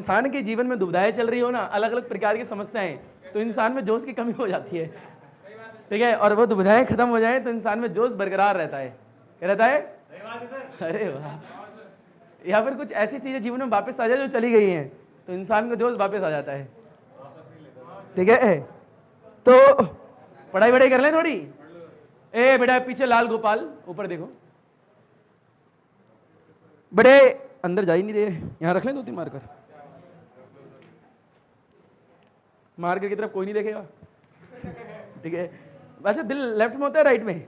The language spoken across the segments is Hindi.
इंसान के जीवन में दुविधाएं चल रही हो ना, अलग अलग प्रकार की समस्याएं, तो इंसान में जोश की कमी हो जाती है, ठीक है। और वो दुविधाएं खत्म हो जाए तो इंसान में जोश बरकरार रहता है। क्या रहता है? अरे वाह। या फिर कुछ ऐसी चीजें जीवन में वापस आ जाए जो चली गई हैं, तो इंसान का जोश वापस आ जाता है, ठीक है। तो पढ़ाई वढ़ाई कर लें थोड़ी। ए बेटा पीछे लाल गोपाल, ऊपर देखो, बड़े अंदर जा ही नहीं रहे, यहां रख लें 2-3 मार्कर। मार्कर की तरफ कोई नहीं देखेगा, ठीक है। वैसे दिल लेफ्ट में होता है राइट में?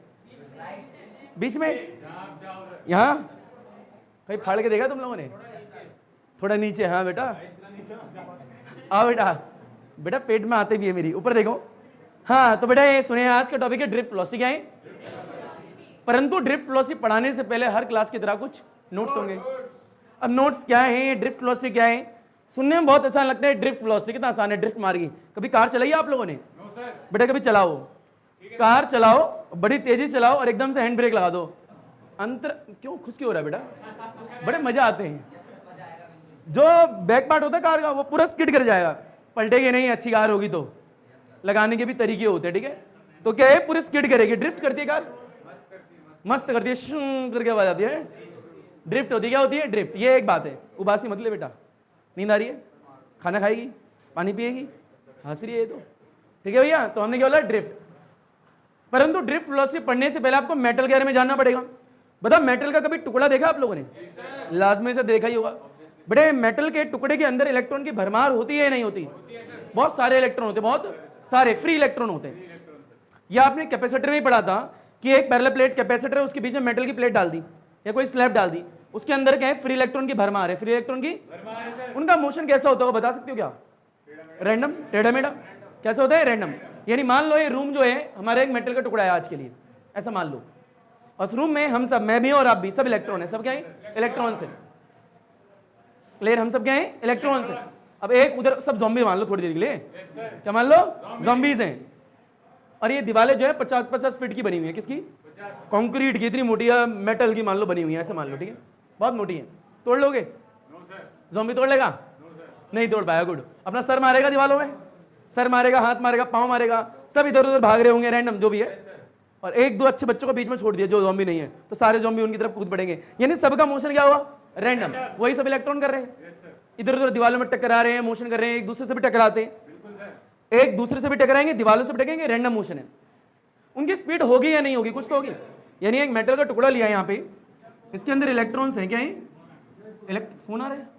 बीच में? यहाँ कहीं फाड़ के देखा तुम लोगों ने? थोड़ा नीचे। हाँ बेटा आओ बेटा, बेटा पेट में आते भी है मेरी, ऊपर देखो। हाँ तो बेटा ये सुने, आज का टॉपिक है ड्रिफ्ट वेलोसिटी। क्या है? परंतु ड्रिफ्ट वेलोसिटी पढ़ाने से पहले हर क्लास की तरह कुछ नोट्स होंगे। अब नोट्स क्या है, ड्रिफ्ट वेलोसिटी क्या है? सुनने में बहुत आसान लगता है, ड्रिफ्ट वेलोसिटी कितना आसान है, ड्रिफ्ट मार्गी। कभी कार चलाई है आप लोगों ने? बेटा कभी चलाओ, कार चलाओ, बड़ी तेजी चलाओ और एकदम से हैंड ब्रेक लगा दो। अंतर क्यों खुश हो रहा है बेटा? बड़े मजा आते हैं। जो बैक पार्ट होता है कार का वो पूरा स्किड कर जाएगा, पलटेगी नहीं, अच्छी कार होगी तो। लगाने के भी तरीके होते हैं, ठीक है। तो क्या है, पूरी स्किड करेगी, ड्रिफ्ट करती है कार, मस्त करती है, शू करके आवाज आती है, ड्रिफ्ट होती है। क्या होती है? ड्रिफ्ट। ये एक बात है। उबासी मत ले बेटा, नींद आ रही है, खाना खाएगी, पानी पिएगी, हंस रही है तो, ठीक है भैया। तो हमने क्या बोला? ड्रिफ्ट। परंतु ड्रिफ्ट वेलोसिटी पढ़ने से पहले आपको मेटल के बारे में जानना पड़ेगा। बता, मेटल का कभी टुकड़ा देखा आप लोगों ने? लाजमी से देखा ही होगा। बड़े मेटल के टुकड़े के अंदर इलेक्ट्रॉन की भरमार होती है या नहीं होती? बहुत सारे इलेक्ट्रॉन होते हैं, बहुत सारे फ्री इलेक्ट्रॉन होते हैं। या आपने कैपेसिटर में ही पढ़ा था कि एक पैरेलल प्लेट कैपेसिटर है, उसके बीच में मेटल की प्लेट डाल दी या कोई स्लैब डाल दी, उसके अंदर क्या है? फ्री इलेक्ट्रॉन की भरमार है। फ्री इलेक्ट्रॉन की उनका मोशन कैसा होता होगा बता सकते हो क्या? रैंडम, टेढ़ा मेढ़ा। कैसे होता है? रैंडम। यानी मान लो ये रूम जो है हमारा एक मेटल का टुकड़ा है आज के लिए, ऐसा मान लो। उस रूम में हम सब, मैं भी और आप भी, सब इलेक्ट्रॉन है। सब क्या है? इलेक्ट्रॉन से। क्लियर? हम सब क्या है? इलेक्ट्रॉन से। अब एक उधर सब ज़ॉम्बी मान लो थोड़ी देर के लिए, क्या मान लो? ज़ॉम्बीज हैं। और ये दीवारें जो है 50-50 फीट की बनी हुई है। किसकी? कंक्रीट की। इतनी मोटी है, मेटल की मान लो बनी हुई है, ऐसे मान लो, ठीक है। बहुत मोटी है। तोड़ लोगे? ज़ॉम्बी तोड़ लेगा? नहीं तोड़ पाया। गुड। अपना सर मारेगा दीवारों में, सर मारेगा, हाथ मारेगा, पाँव मारेगा, सब इधर उधर भाग रहे होंगे, रैंडम जो भी है। और 1-2 अच्छे बच्चों को बीच में छोड़ दिया जो ज़ॉम्बी नहीं है, तो सारे ज़ॉम्बी उनकी तरफ कूद पड़ेंगे। यानी सबका मोशन क्या हुआ? रैंडम। वही सब इलेक्ट्रॉन कर रहे हैं, इधर उधर दीवारों में टकरा रहे हैं, मोशन कर रहे हैं, एक दूसरे से भी टकराते हैं, एक दूसरे से भी टकराएंगे, दीवारों से भी टकराएंगे, रैंडम मोशन है। उनकी स्पीड होगी या नहीं होगी? कुछ तो होगी। यानी एक मेटल का टुकड़ा लिया यहाँ पे, इसके अंदर इलेक्ट्रॉन्स हैं। क्या है? फोन आ रहा है।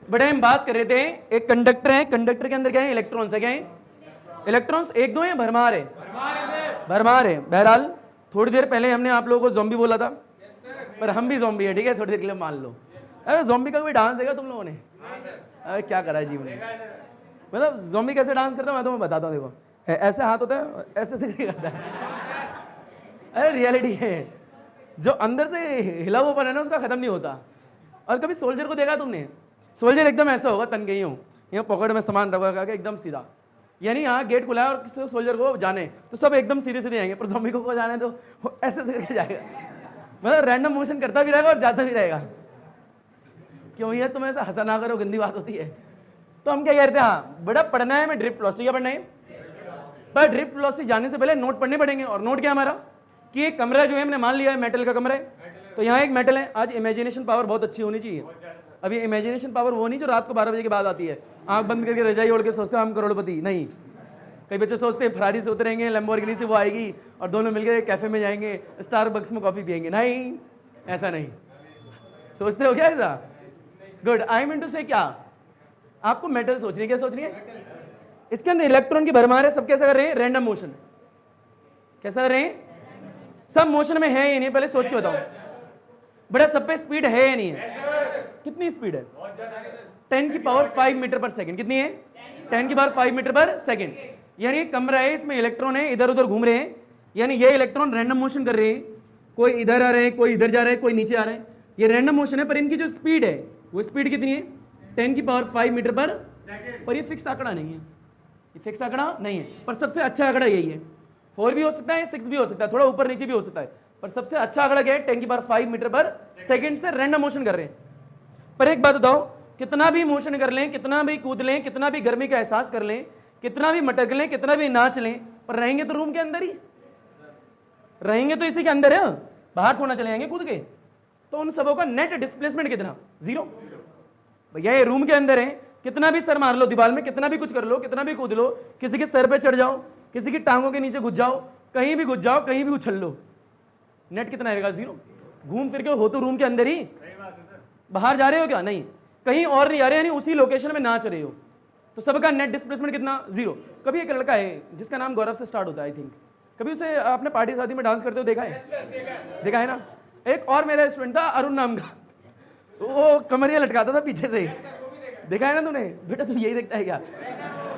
बड़े हम बात कर रहे थे, एक कंडक्टर है, कंडक्टर के अंदर क्या है? इलेक्ट्रॉन्स है। क्या है? इलेक्ट्रॉन्स 1-2 है, भरमार है? भरमार है। बहरहाल थोड़ी देर पहले हमने आप लोगों को ज़ॉम्बी बोला था, पर हम भी ज़ॉम्बी है, ठीक है। थोड़ी देर के लिए मान लो। अरे ज़ॉम्बी का कोई डांस देखा तुम लोगों ने? अरे क्या करा है जीवन में, मतलब ज़ॉम्बी कैसे डांस करता है मैं तुम्हें बताता हूँ। देखो ऐसे हाथ होता है, ऐसे से करता है। अरे रियलिटी है, जो अंदर से हिला हुआ है ना उसका खत्म नहीं होता। और कभी सोल्जर को देखा तुमने? सोल्जर एकदम ऐसा होगा, तन गई हूँ, यहाँ पॉकेट में सामान रखा के एकदम सीधा। यानी यहाँ गेट खुला है और किसी सोल्जर को जाने तो सब एकदम सीधे सीधे आएंगे, पर ज़ॉम्बी को जाने तो वो ऐसे से करके जाएगा, मतलब रैंडम मोशन करता भी रहेगा और जाता भी रहेगा। क्यों ये तुम ऐसा हंसा ना करो, गंदी बात होती है। तो हम क्या कहते हैं? हाँ बड़ा पढ़ना है, हमें ड्रिफ्ट वेलोसिटी क्या पढ़ना है। पर ड्रिफ्ट वेलोसिटी जाने से पहले नोट पढ़ने पड़ेंगे। और नोट क्या हमारा कि एक कमरा जो है हमने मान लिया है मेटल का कमरा है, तो यहाँ एक मेटल है। आज इमेजिनेशन पावर बहुत अच्छी होनी चाहिए। अब ये इमेजिनेशन पावर वो नहीं जो रात को 12 बजे के बाद आती है, आंख बंद करके रजाई ओढ़ के सोचते हैं हम करोड़पति। नहीं, कई बच्चे सोचते हैं फरारी से उतरेंगे, लैम्बोर्गिनी से वो आएगी और दोनों मिलकर कैफे में जाएंगे, स्टारबक्स में कॉफी पियेंगे। नहीं, ऐसा नहीं सोचते हो क्या ऐसा? गुड। आई मीन टू से क्या आपको मेटल सोचनी है। क्या सोचनी है? इसके अंदर इलेक्ट्रॉन की भरमार है। सब कैसा कर रहे हैं? Random motion. कैसा कर रहे हैं? सब मोशन में है या नहीं, पहले सोच के बताओ। बड़ा सब पे स्पीड है या नहीं है? कितनी स्पीड है? 10 की पावर 5 मीटर पर सेकंड। कितनी है? 10 की पावर 5 मीटर पर सेकंड। यानी कमरा है, इसमें इलेक्ट्रॉन है, इधर उधर घूम रहे हैं। यानी ये इलेक्ट्रॉन रैंडम मोशन कर रहे हैं, कोई इधर आ रहे हैं, कोई इधर जा रहा है, कोई नीचे आ रहे हैं। ये रैंडम मोशन है, पर इनकी जो स्पीड है वो स्पीड कितनी है? 10 की पावर 5 मीटर पर सेकंड। पर ये फिक्स आंकड़ा नहीं है, ये फिक्स आंकड़ा नहीं है, पर सबसे अच्छा आंकड़ा यही है। 4 भी हो सकता है, 6 भी हो सकता है, थोड़ा ऊपर नीचे भी हो सकता है, पर सबसे अच्छा आंकड़ा क्या है? 10 की पावर 5 मीटर पर सेकंड से रैंडम मोशन कर रहे हैं। पर एक बात बताओ, कितना भी मोशन कर लें, कितना भी कूद लें, कितना भी गर्मी का एहसास कर लें, कितना भी मटक लें, कितना भी नाच लें, पर रहेंगे तो रूम के अंदर ही, रहेंगे तो इसी के अंदर है, बाहर थोड़ा चले जाएंगे कूद के। तो उन सबों का नेट डिस्प्लेसमेंट कितना? 0। भैया ये रूम के अंदर है, कितना भी सर मार लो दीवार में, कितना भी कुछ कर लो, कितना भी कूद लो, किसी के सर पे चढ़ जाओ, किसी की टांगों के नीचे घुस जाओ, कहीं भी घुस जाओ, कहीं भी उछल लो, नेट कितना रहेगा? 0। घूम फिर के हो तो रूम के अंदर ही, बाहर जा रहे हो क्या? नहीं, कहीं और नहीं जा रहे, यानी उसी लोकेशन में नाच रहे हो, तो सबका नेट डिस्प्लेसमेंट कितना? 0। कभी एक लड़का है जिसका नाम गौरव से स्टार्ट होता है, आई थिंक, कभी उसे आपने पार्टी शादी में डांस करते हुए देखा है? देखा है ना। एक और मेरा स्टूडेंट था अरुण नाम का, वो कमरिया लटकाता था पीछे से, देखा है ना तूने? बेटा तू यही देखता है क्या?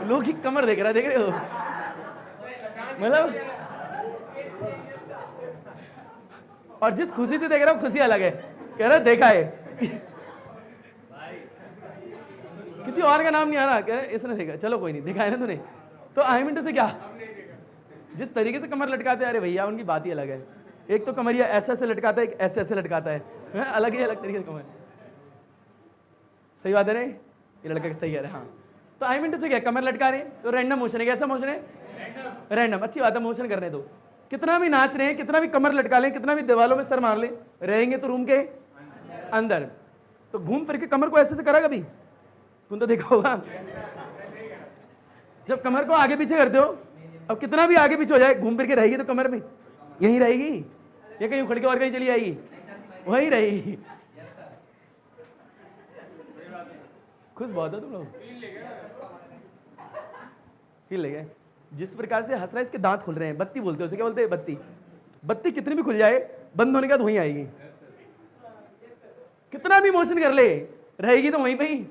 लोग की कमर देख रहा है, देख रहे हो? मतलब, और जिस खुशी से देख रहा हूँ खुशी अलग है, कह रहा देखा है। किसी और का नाम नहीं आ रहा, कह इसने देखा, चलो कोई नहीं, देखा है ना तूने। तो आई मीन से क्या, जिस तरीके से कमर लटकाते हैं, अरे भैया उनकी बात ही अलग है। एक तो कमरिया ऐसे ऐसे लटकाता है, एक ऐसे ऐसे लटकाता है, अलग ही अलग तरीके से कमर। सही बात है रे, ये लड़का सही है। हाँ, तो आई मीन से क्या, कमर लटका रहे तो रैंडम मोशन है। कैसा मोशन है? रैंडम। अच्छी बात है, मोशन करने दो। कितना भी नाच रहे हैं, कितना भी कमर लटका लें, कितना भी दीवालों में सर मार लें, रहेंगे तो रूम के अंदर। तो घूम फिर के कमर को ऐसे से करा कभी? तुम तो देखा होगा, जब कमर को आगे पीछे करते हो, अब कितना भी आगे पीछे हो जाए, घूम फिर के रहेगी तो कमर में यहीं रहेगी, या कहीं उखड़ के और कहीं चली जाएगी? वहीं रहेगी। खुश बहुत हो तुम लोग, फील ले गए। जिस प्रकार से हंस रहा है, इसके दांत खुल रहे हैं, बत्ती बोलते हैं उसे, क्या बोलते हैं? बत्ती। बत्ती कितनी भी खुल जाए, बंद होने के बाद वहीं आएगी। कितना भी मोशन कर ले, रहेगी तो वहीं पे ही।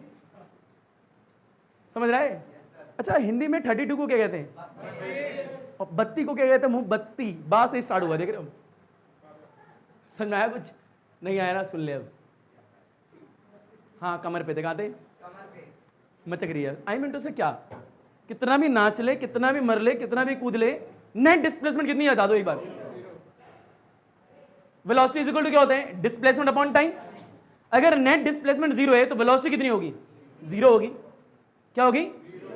समझ रहा है? अच्छा, हिंदी में 32 को क्या कहते हैं? और बत्ती को क्या कहते हैं? मुंह बत्ती, बा से स्टार्ट हुआ, देख रहे हो? समझ आया? कुछ नहीं आया ना, सुन ले अब। हाँ, कमर पे दिखाते, मचक रही है। आई मीन टू से क्या, कितना भी नाच ले, कितना भी मर ले, कितना भी कूद ले, नेट डिस्प्लेसमेंट कितनी है? बता दो एक बार। वेलोसिटी इज इक्वल टू क्या होता है? Displacement upon time. अगर नेट डिस्प्लेसमेंट 0 है तो वेलोसिटी कितनी होगी? 0 होगी। क्या होगी?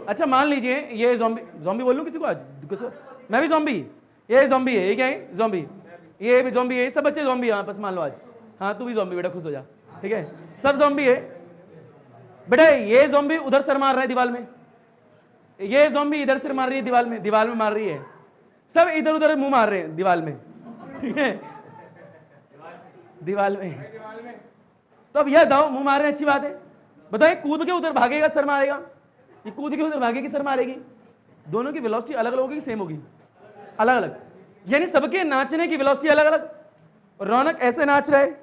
अच्छा, मान लीजिए ये ज़ॉम्बी बोल लूं किसी को आज? मैं भी ज़ॉम्बी, ये ज़ॉम्बी है, ये क्या है? ज़ॉम्बी, ये भी ज़ॉम्बी है, सब बच्चे ज़ॉम्बी है आपस, मान लो आज। हाँ, तू भी ज़ॉम्बी बेटा, खुश हो जा, ठीक है? सब ज़ॉम्बी है बेटा। ये ज़ॉम्बी उधर सर मार रहा है दीवार में, ये ज़ॉम्बी इधर सिर मार रही है दीवार में मार रही है, सब इधर उधर मुंह मार रहे हैं दीवार में, ठीक है? दीवार में। तो अब यह बताओ, मुंह मार रहे हैं, अच्छी बात है, बताओ कूद के उधर भागेगा सर मारेगा, ये कूद के उधर भागेगी सर मारेगी? दोनों की वेलोसिटी अलग अलग होगी, सेम होगी? अलग अलग। यानी सबके नाचने की वेलोसिटी अलग अलग। रौनक ऐसे नाच रहा है,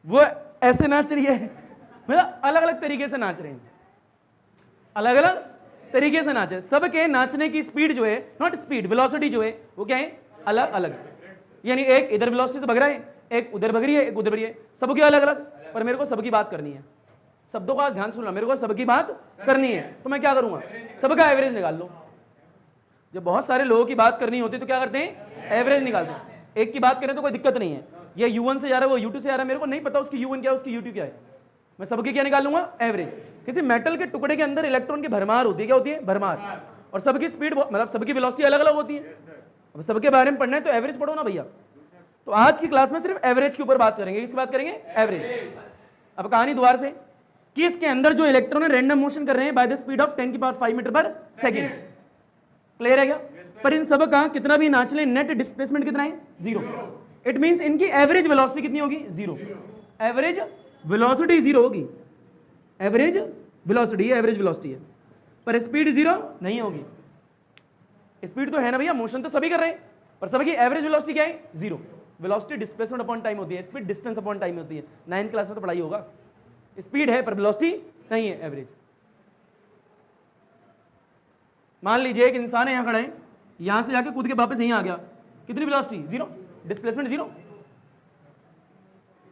वो ऐसे नाच रही है, मतलब अलग अलग तरीके से नाच रहे हैं, अलग अलग तरीके से नाच रहे हैं। सबके नाचने की स्पीड जो है, नॉट स्पीड, वेलोसिटी जो है वो क्या है? अलग अलग। यानी एक इधर वेलोसिटी से भग रहा है, एक उधर भग रही है, एक उधर भग रही है, सबकी अलग अलग। पर मेरे को सबकी बात करनी है, शब्दों का ध्यान सुनना, मेरे को सबकी बात करनी है, तो मैं क्या करूंगा? सबका एवरेज निकाल लो। जब बहुत सारे लोगों की बात करनी होती है तो क्या करते हैं? एवरेज निकालते हैं। एक की बात करें तो कोई दिक्कत नहीं है, ये U1 से जा रहा है, वो U2 से जा रहा है, मेरे को नहीं पता उसकी U1 क्या है, उसकी U2 क्या है, मैं सबकी क्या निकाल लूंगा? एवरेज। किसी मेटल के टुकड़े के अंदर इलेक्ट्रॉन की भरमार होती है, क्या होती है? भरमार। और सबकी स्पीड, मतलब सबकी वेलोसिटी अलग अलग होती है। अब सबके बारे में पढ़ना है तो एवरेज पढ़ो ना भैया। तो आज की क्लास में सिर्फ एवरेज के ऊपर बात करेंगे। किसकी बात करेंगे? एवरेज। अब कहानी दोबारा से, कि इसके अंदर जो इलेक्ट्रॉन है रैंडम मोशन कर रहे हैं बाय द स्पीड ऑफ 10 की पावर 5 मीटर पर सेकंड। क्लियर है क्या? पर इन सब का कितना भी नाच ले, नेट डिस्प्लेसमेंट कितना है? 0। इट मींस इनकी एवरेज वेलोसिटी कितनी होगी? 0। एवरेज वेलोसिटी 0 होगी। एवरेज वेलोसिटी है, एवरेज वेलोसिटी है, पर स्पीड 0 नहीं होगी। स्पीड तो है ना भैया, मोशन तो सभी कर रहे हैं, पर सबकी एवरेज वेलोसिटी क्या है? 0। वेलोसिटी डिस्प्लेसमेंट अपॉन टाइम होती है, स्पीड डिस्टेंस अपॉन टाइम होती है। 9th क्लास में तो पढ़ाई होगा। स्पीड है पर वेलोसिटी नहीं है, एवरेज। मान लीजिए एक इंसान है, यहां खड़ा है, यहां से जाके कूद के वापस यहीं आ गया, कितनी वेलोसिटी? 0। डिस्प्लेसमेंट 0।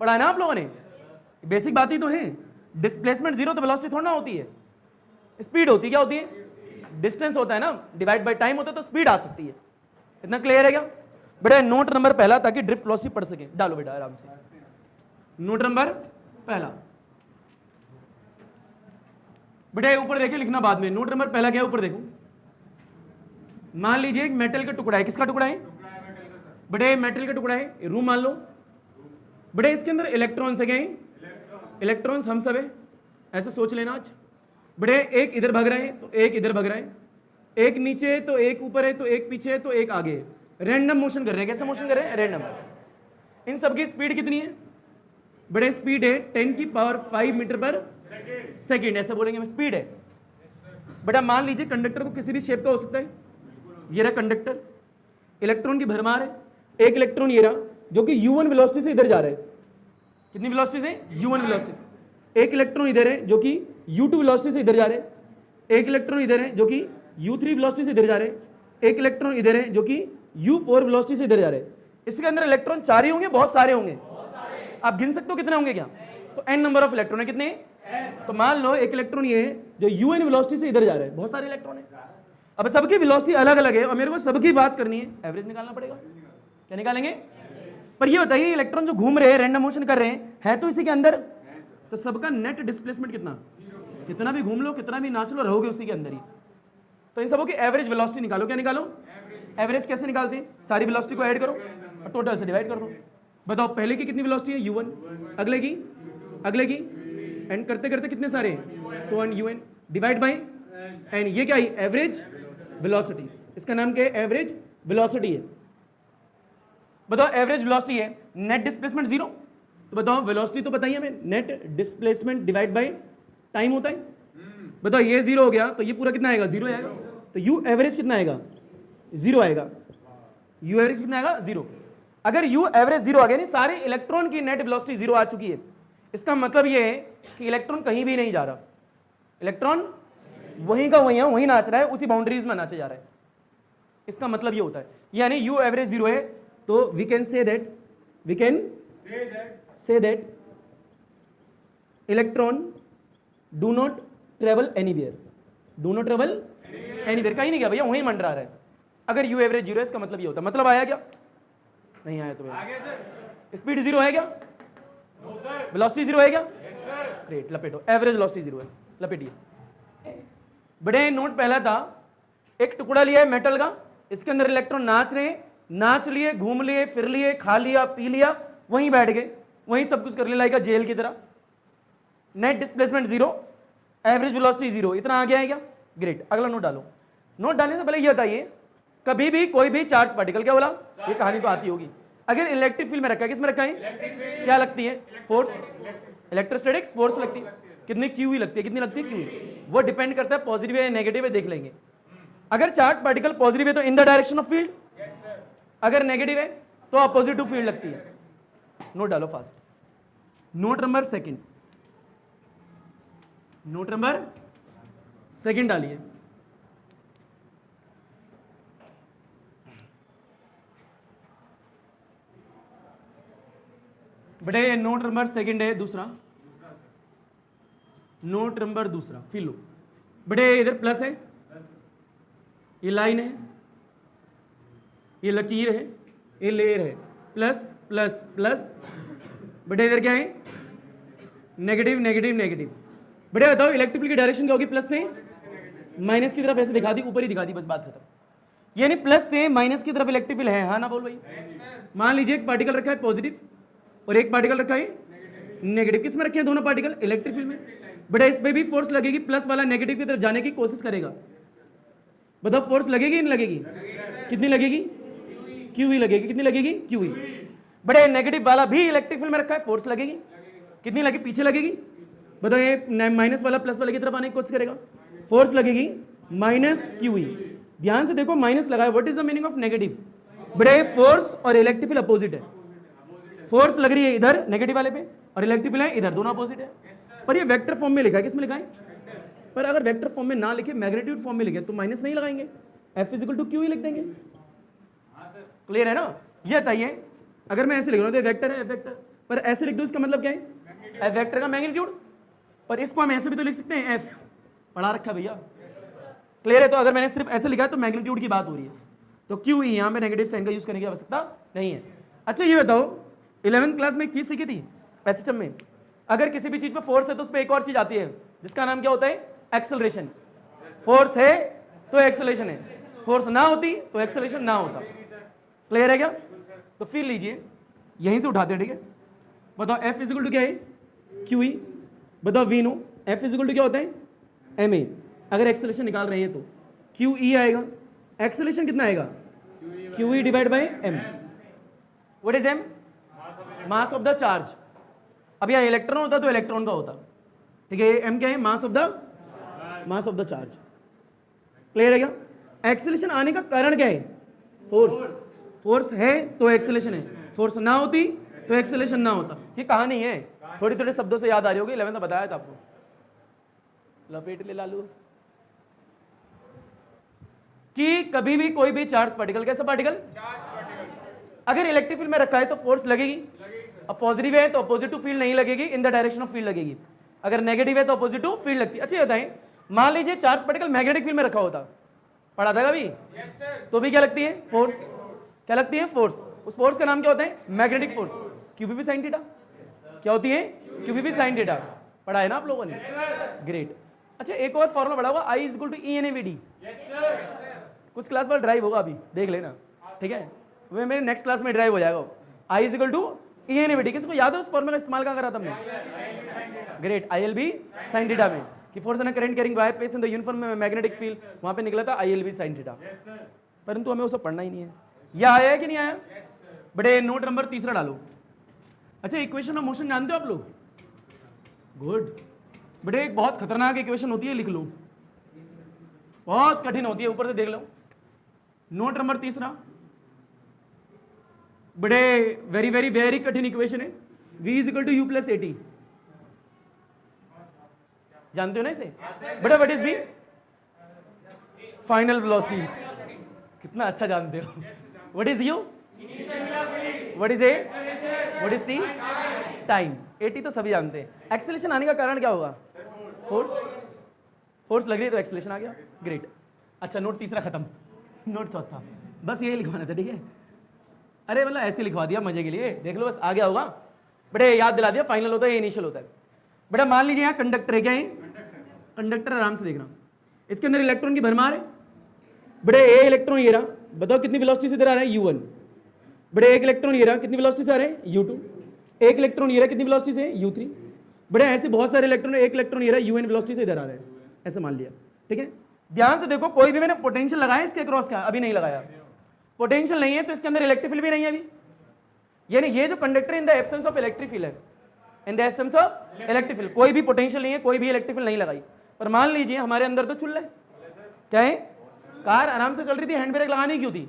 पढ़ा है ना आप लोगों ने? बेसिक बात ही तो है। डिस्प्लेसमेंट 0 तो वेलोसिटी थोड़ा ना होती है, स्पीड होती है। क्या होती है? डिस्टेंस होता है ना, डिवाइड बाय टाइम होता है, तो स्पीड आ सकती है। इतना क्लियर है क्या बेटा? नोट नंबर पहला, ताकि ड्रिफ्ट वेलोसिटी पढ़ सके, डालो बेटा आराम से। नोट नंबर पहला, बेटे ऊपर देखिए, लिखना बाद में। नोट नंबर पहला क्या है, ऊपर देखो। मान लीजिए एक मेटल का टुकड़ा है, किसका टुकड़ा है बेटे, मेटल का टुकड़ा है, रूम मान लो बेटे, इसके अंदर इलेक्ट्रॉन्स है, क्या है इलेक्ट्रॉन्स, हम सब है, ऐसा सोच लेना आज बेटे। एक इधर भाग रहा है तो एक इधर भाग रहा है, एक नीचे है तो एक ऊपर है तो एक पीछे है तो एक आगे है, रैंडम मोशन कर रहे हैं। कैसा मोशन कर रहे हैं, रैंडम। इन सब की स्पीड कितनी है बेटे, स्पीड है 10 की पावर 5 मीटर पर सेकेंड, ऐसा बोलेंगे हम, स्पीड है बेटा। मान लीजिए कंडक्टर को किसी भी शेप का हो सकता है, ये रहा कंडक्टर, इलेक्ट्रॉन की भरमार है, एक इलेक्ट्रॉन ये रहा जो कि u1 वेलोसिटी से इधर जा रहा है, कितनी वेलोसिटी से, u1 वेलोसिटी। एक इलेक्ट्रॉन इधर है जो कि u2 वेलोसिटी से इधर जा रहे हैं, एक इलेक्ट्रॉन इधर है जो कि u3 वेलोसिटी से इधर जा रहे हैं, एक इलेक्ट्रॉन इधर है जो कि u4 वेलोसिटी से इधर जा रहे हैं। इसके अंदर इलेक्ट्रॉन 4 ही होंगे, बहुत सारे होंगे, आप गिन सकते हो कितने होंगे क्या, तो n नंबर ऑफ इलेक्ट्रॉन है, कितने, तो मान लो एक इलेक्ट्रॉन ये है जो un वेलोसिटी से इधर जा रहा है, बहुत सारे इलेक्ट्रॉन है। अब सबकी वेलोसिटी अलग अलग है और मेरे को सबकी बात करनी है, एवरेज निकालना पड़ेगा। क्या निकालेंगे, पर ये बताइए इलेक्ट्रॉन जो घूम रहे हैं, रैंडम मोशन कर रहे हैं, है तो इसी के अंदर, तो सबका नेट डिस्प्लेसमेंट कितना, कितना भी घूम लो, कितना भी नाच लो, रहोगे उसी के अंदर ही। तो इन सबों की एवरेज वेलोसिटी निकालो। क्या निकालो, एवरेज कैसे निकालते हैं, सारी वेलोसिटी को ऐड करो और टोटल से डिवाइड कर दो। बताओ पहले की कितनी वेलोसिटी है, u1, अगले की, अगले की, एंड करते करते कितने सारे, so and un, divide by, and ये क्या है, एवरेज वेलोसिटी। इसका नाम क्या है, एवरेज वेलोसिटी है। बताओ एवरेज वेलोसिटी है, नेट डिस्प्लेसमेंट 0, तो बताओ वेलोसिटी तो पता ही हमें, net displacement divide by time होता है। बताओ ये 0 हो गया तो ये पूरा कितना आएगा, 0 आएगा, तो यू एवरेज कितना आएगा, 0 आएगा, यू एवरेज कितना आएगा, 0। अगर यू एवरेज 0 आ गया, नहीं सारे इलेक्ट्रॉन की नेट वेलोसिटी 0 आ चुकी है, इसका मतलब ये है कि इलेक्ट्रॉन कहीं भी नहीं जा रहा, इलेक्ट्रॉन वहीं का वहीं है, वहीं नाच रहा है, उसी बाउंड्रीज में नाचे जा रहा है। इसका मतलब ये होता है, यानी यू एवरेज 0 है, तो we can say that electron do not travel anywhere, कहीं नहीं गया भैया, वहीं मंडरा रहा है। अगर यू एवरेज 0 है, इसका मतलब ये होता है, मतलब आया क्या, नहीं आया तो भैया, स्पीड 0 है क्या, वेलोसिटी 0 है क्या, ग्रेट, लपेटो, एवरेज वेलोसिटी 0 है, लपेटिए। बड़े नोट पहला था, एक टुकड़ा लिया है मेटल का, इसके अंदर इलेक्ट्रॉन नाच रहे हैं, नाच लिए, घूम लिए, फिर लिए, खा लिया, पी लिया, वहीं बैठ गए, वहीं सब कुछ कर लिया, लाइक जेल की तरह। नेट डिस्प्लेसमेंट 0, एवरेज वेलोसिटी 0, इतना आ गया है क्या, ग्रेट। अगला नोट डालो। नोट डालने से पहले ये बताइए, कभी भी कोई भी चार्ज पार्टिकल, क्या बोला, ये कहानी तो आती होगी, अगर इलेक्ट्रिक फील्ड में रखा है, किस में रखा है, क्या लगती है, फोर्स, इलेक्ट्रोस्टैटिक्स फोर्स लगती है, कितनी क्यू ही लगती है, कितनी लगती है, क्यू, वो डिपेंड करता है पॉजिटिव है या नेगेटिव है, देख लेंगे। अगर चार्ज पार्टिकल पॉजिटिव है तो in the direction of field, अगर नेगेटिव है तो अपोजिट टू फील्ड लगती है। नोट डालो fast. Note number second, note number second डालिए। बेटे नोट नंबर सेकंड है, दूसरा नोट नंबर दूसरा, फिर लो बेटे, इधर प्लस है, ये लाइन है, ये लकीर है, ये लेयर है, प्लस प्लस प्लस, बेटे इधर क्या है, नेगेटिव नेगेटिव नेगेटिव। बेटे बताओ इलेक्ट्रिक फील्ड की डायरेक्शन क्या होगी, प्लस से माइनस की तरफ, ऐसे दिखा दी, ऊपर ही दिखा दी, बस बात खत्म। यानी प्लस से माइनस की तरफ इलेक्ट्रिक फील्ड है, हाँ ना बोल भाई। मान लीजिए एक पार्टिकल रखा है पॉजिटिव और एक पार्टिकल रखा है नेगेटिव, किस में रखे हैं दोनों पार्टिकल, इलेक्ट्रिक फील्ड में। बेटा इस पे भी फोर्स लगेगी, प्लस वाला नेगेटिव की तरफ जाने की कोशिश करेगा, बताओ फोर्स लगेगी नहीं लगेगी, कितनी लगेगी, क्यू ही लगेगी, कितनी लगेगी, क्यू ही। बड़े नेगेटिव वाला भी इलेक्ट्रिक फील्ड में रखा है, फोर्स लगेगी, कितनी लगी, पीछे लगेगी, बताओ ये माइनस वाला प्लस वाले की तरफ आने की कोशिश करेगा, फोर्स लगेगी माइनस क्यू ही। ध्यान से देखो माइनस लगा है, what is the meaning of negative, बड़े फोर्स और इलेक्ट्रिक फील्ड अपोजिट है, फोर्स लग रही है इधर नेगेटिव वाले पे और इलेक्ट्रिक फील्ड है इधर, दोनों अपोजिट है। पर ये वेक्टर फॉर्म में लिखा है, किस में लिखा है, पर अगर वेक्टर फॉर्म में ना लिखे, मैग्नीट्यूड फॉर्म में लिखे तो माइनस नहीं लगाएंगे, F इक्वल टू क्यू ही लिख देंगे। क्लियर है ना। ये बताइए अगर मैं ऐसे लिख रहा हूँ तो वेक्टर है, वेक्टर, पर ऐसे लिख दो, इसका मतलब क्या है, F वेक्टर का मैग्नीट्यूड, पर इसको हम ऐसे भी तो लिख सकते हैं, F पढ़ा रखा भैया। क्लियर है। तो अगर मैंने सिर्फ ऐसे लिखा है तो मैग्नीट्यूड की बात हो रही है, तो क्यू ही, यहाँ पे नेगेटिव साइन का यूज करने की आवश्यकता नहीं है। अच्छा ये बताओ 11th क्लास में एक चीज सीखी थी पैसेज में, अगर किसी भी चीज पे फोर्स है तो उस पर एक और चीज आती है जिसका नाम क्या होता है, एक्सेलरेशन। फोर्स है तो एक्सेलरेशन है, फोर्स ना होती तो एक्सेलरेशन ना होता। क्लियर है क्या? तो फिर लीजिए यहीं से उठाते हैं, ठीक है। बताओ F इजिकल टू क्या है, QE। बताओ V no F is equal to क्या होता है, MA। अगर एक्सेलरेशन निकाल रहे हैं तो QE आएगा, एक्सेलरेशन कितना आएगा, QE divide by M। What is M? Mass of the charge. अब यहाँ इलेक्ट्रॉन होता तो इलेक्ट्रॉन का होता, ठीक है। M क्या है, मास ऑफ द चार्ज। क्लियर है क्या? एक्सेलरेशन आने का कारण क्या है, फोर्स। फोर्स है तो एक्सेलरेशन है, फोर्स ना होती तो एक्सेलरेशन ना होता। ये कहानी है, थोड़ी थोड़े शब्दों से याद आ रही होगी, 11th में बताया था आपको। लपेट ले लालू कि कभी भी कोई भी चार्ज पार्टिकल, कैसा पार्टिकल, अगर इलेक्ट्रिक फील्ड में रखा है तो फोर्स लगेगी, अब पॉजिटिव है तो पॉजिटिव फील्ड नहीं लगेगी, in the direction of field लगेगी। अगर नेगेटिव है तो पॉजिटिव फील्ड लगती है। अच्छा बताएं, मान लीजिए चार्ज पार्टिकल मैग्नेटिक फील्ड में रखा होता, पढ़ा था कभी? तो भी क्या लगती है, फोर्स। क्या लगती है, फोर्स। उस फोर्स का नाम क्या होता है, magnetic force. QV sin theta क्या होती है, QV sin थीटा। पढ़ा है ना आप लोगों ने, ग्रेट। अच्छा एक और फॉर्मूला पढ़ा हुआ, I इक्वल टू ENAVD। कुछ क्लास पर ड्राइव होगा, अभी देख लेना, ठीक है। वो मेरे नेक्स्ट क्लास में ड्राइव हो जाएगा। I equal to ENAVD। किसी को याद है उस फॉर्मूला का इस्तेमाल कहाँ करा था हमने? ग्रेट, ILB sin थीटा में, कि force and current carrying wire place in the uniform magnetic field, वहां पे निकला था ILB sin थीटा। परंतु हमें वो सब पढ़ना ही नहीं है। यह आया है कि नहीं आया? बड़े नोट नंबर 3 डालो। अच्छा इक्वेशन ऑफ मोशन जानते हो आप लोग? गुड। बड़े एक बहुत खतरनाक इक्वेशन होती है, लिख लो, बहुत कठिन होती है, ऊपर से देख लो। नोट नंबर 3, बड़े वेरी वेरी वेरी कठिन इक्वेशन है। V equal to U plus AT। जानते हो ना इसे? बड़ा what is V? Final velocity. कितना अच्छा जानते हो। What is U? What is A? What is T? Time. AT तो सभी जानते हैं। एक्सेलरेशन आने का कारण क्या होगा, फोर्स। फोर्स लग रही है तो एक्सेलरेशन आ गया, ग्रेट। अच्छा नोट 3 खत्म। नोट 4 बस यही लिखवाना था, ठीक है। अरे मतलब ऐसे लिखवा दिया मजे के लिए, देख लो बस आ गया होगा। बड़े याद दिला दिया, फाइनल होता है इनिशियल होता है। बेटा मान लीजिए यहाँ कंडक्टर है, क्या है कंडक्टर, आराम से देखना। इसके अंदर इलेक्ट्रॉन की भरमार है। बड़े ए इलेक्ट्रॉन ये रहा, बताओ कितनी वेलोसिटी से इधर आ रहा है, U1। बड़े एक इलेक्ट्रॉन ये रहा, कितनी वेलोसिटी से आ रहे हैं, U2। एक इलेक्ट्रॉन ये रहा, कितनी वेलोसिटी से, U3। बड़े ऐसे बहुत सारे इलेक्ट्रॉन, एक इलेक्ट्रॉन ये रहा UN वेलोसिटी से इधर आ रहा है, ऐसे मान लिया, ठीक है। ध्यान से देखो, कोई भी मैंने पोटेंशियल लगाया इसके क्रॉस का, अभी नहीं लगाया। पोटेंशियल नहीं है तो इसके अंदर इलेक्ट्रिक फील्ड भी नहीं है अभी। यानी ये जो conductor in the absence of electric field है, in the absence of electric field, कोई भी पोटेंशियल नहीं है, कोई भी इलेक्ट्रिक फील्ड नहीं लगाई। पर मान लीजिए हमारे अंदर तो चुल है, क्या है, कार आराम से चल रही थी, हैंड ब्रेक लगानी क्यों थी?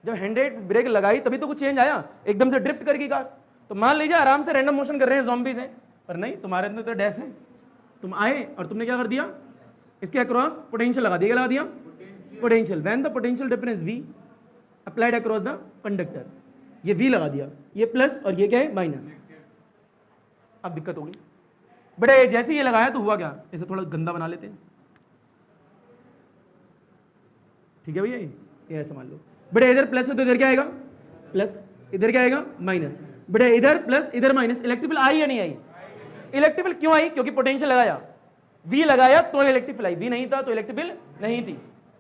जब हैंड ब्रेक लगाई तभी तो कुछ चेंज आया, एकदम से ड्रिफ्ट करगी कार। तो मान लीजिए आराम से रैंडम मोशन कर रहे हैं, ज़ॉम्बीज हैं, पर नहीं, तुम्हारे अंदर तो डैश है। तुम आए और तुमने क्या कर दिया, इसके अक्रॉस पोटेंशियल लगा दिया। क्या लगा दिया, potential. When the potential difference V applied across the conductor, ये V लगा दिया, ये प्लस और ये क्या है, माइनस। अब दिक्कत होगी बेटा, जैसे ये लगाया तो हुआ क्या, इसे थोड़ा गंदा बना लेते हैं, ठीक है भैया। ये ऐसा मान लो बेटा, इधर प्लस है तो इधर क्या आएगा, प्लस, इधर क्या आएगा, माइनस। बेटा इधर प्लस इधर माइनस, इलेक्ट्रिक फील्ड आई या नहीं आई? इलेक्ट्रिक फील्ड क्यों आई, क्योंकि पोटेंशियल लगाया, V लगाया तो इलेक्ट्रिक फील्ड आई, V नहीं था तो इलेक्ट्रिक फील्ड नहीं थी।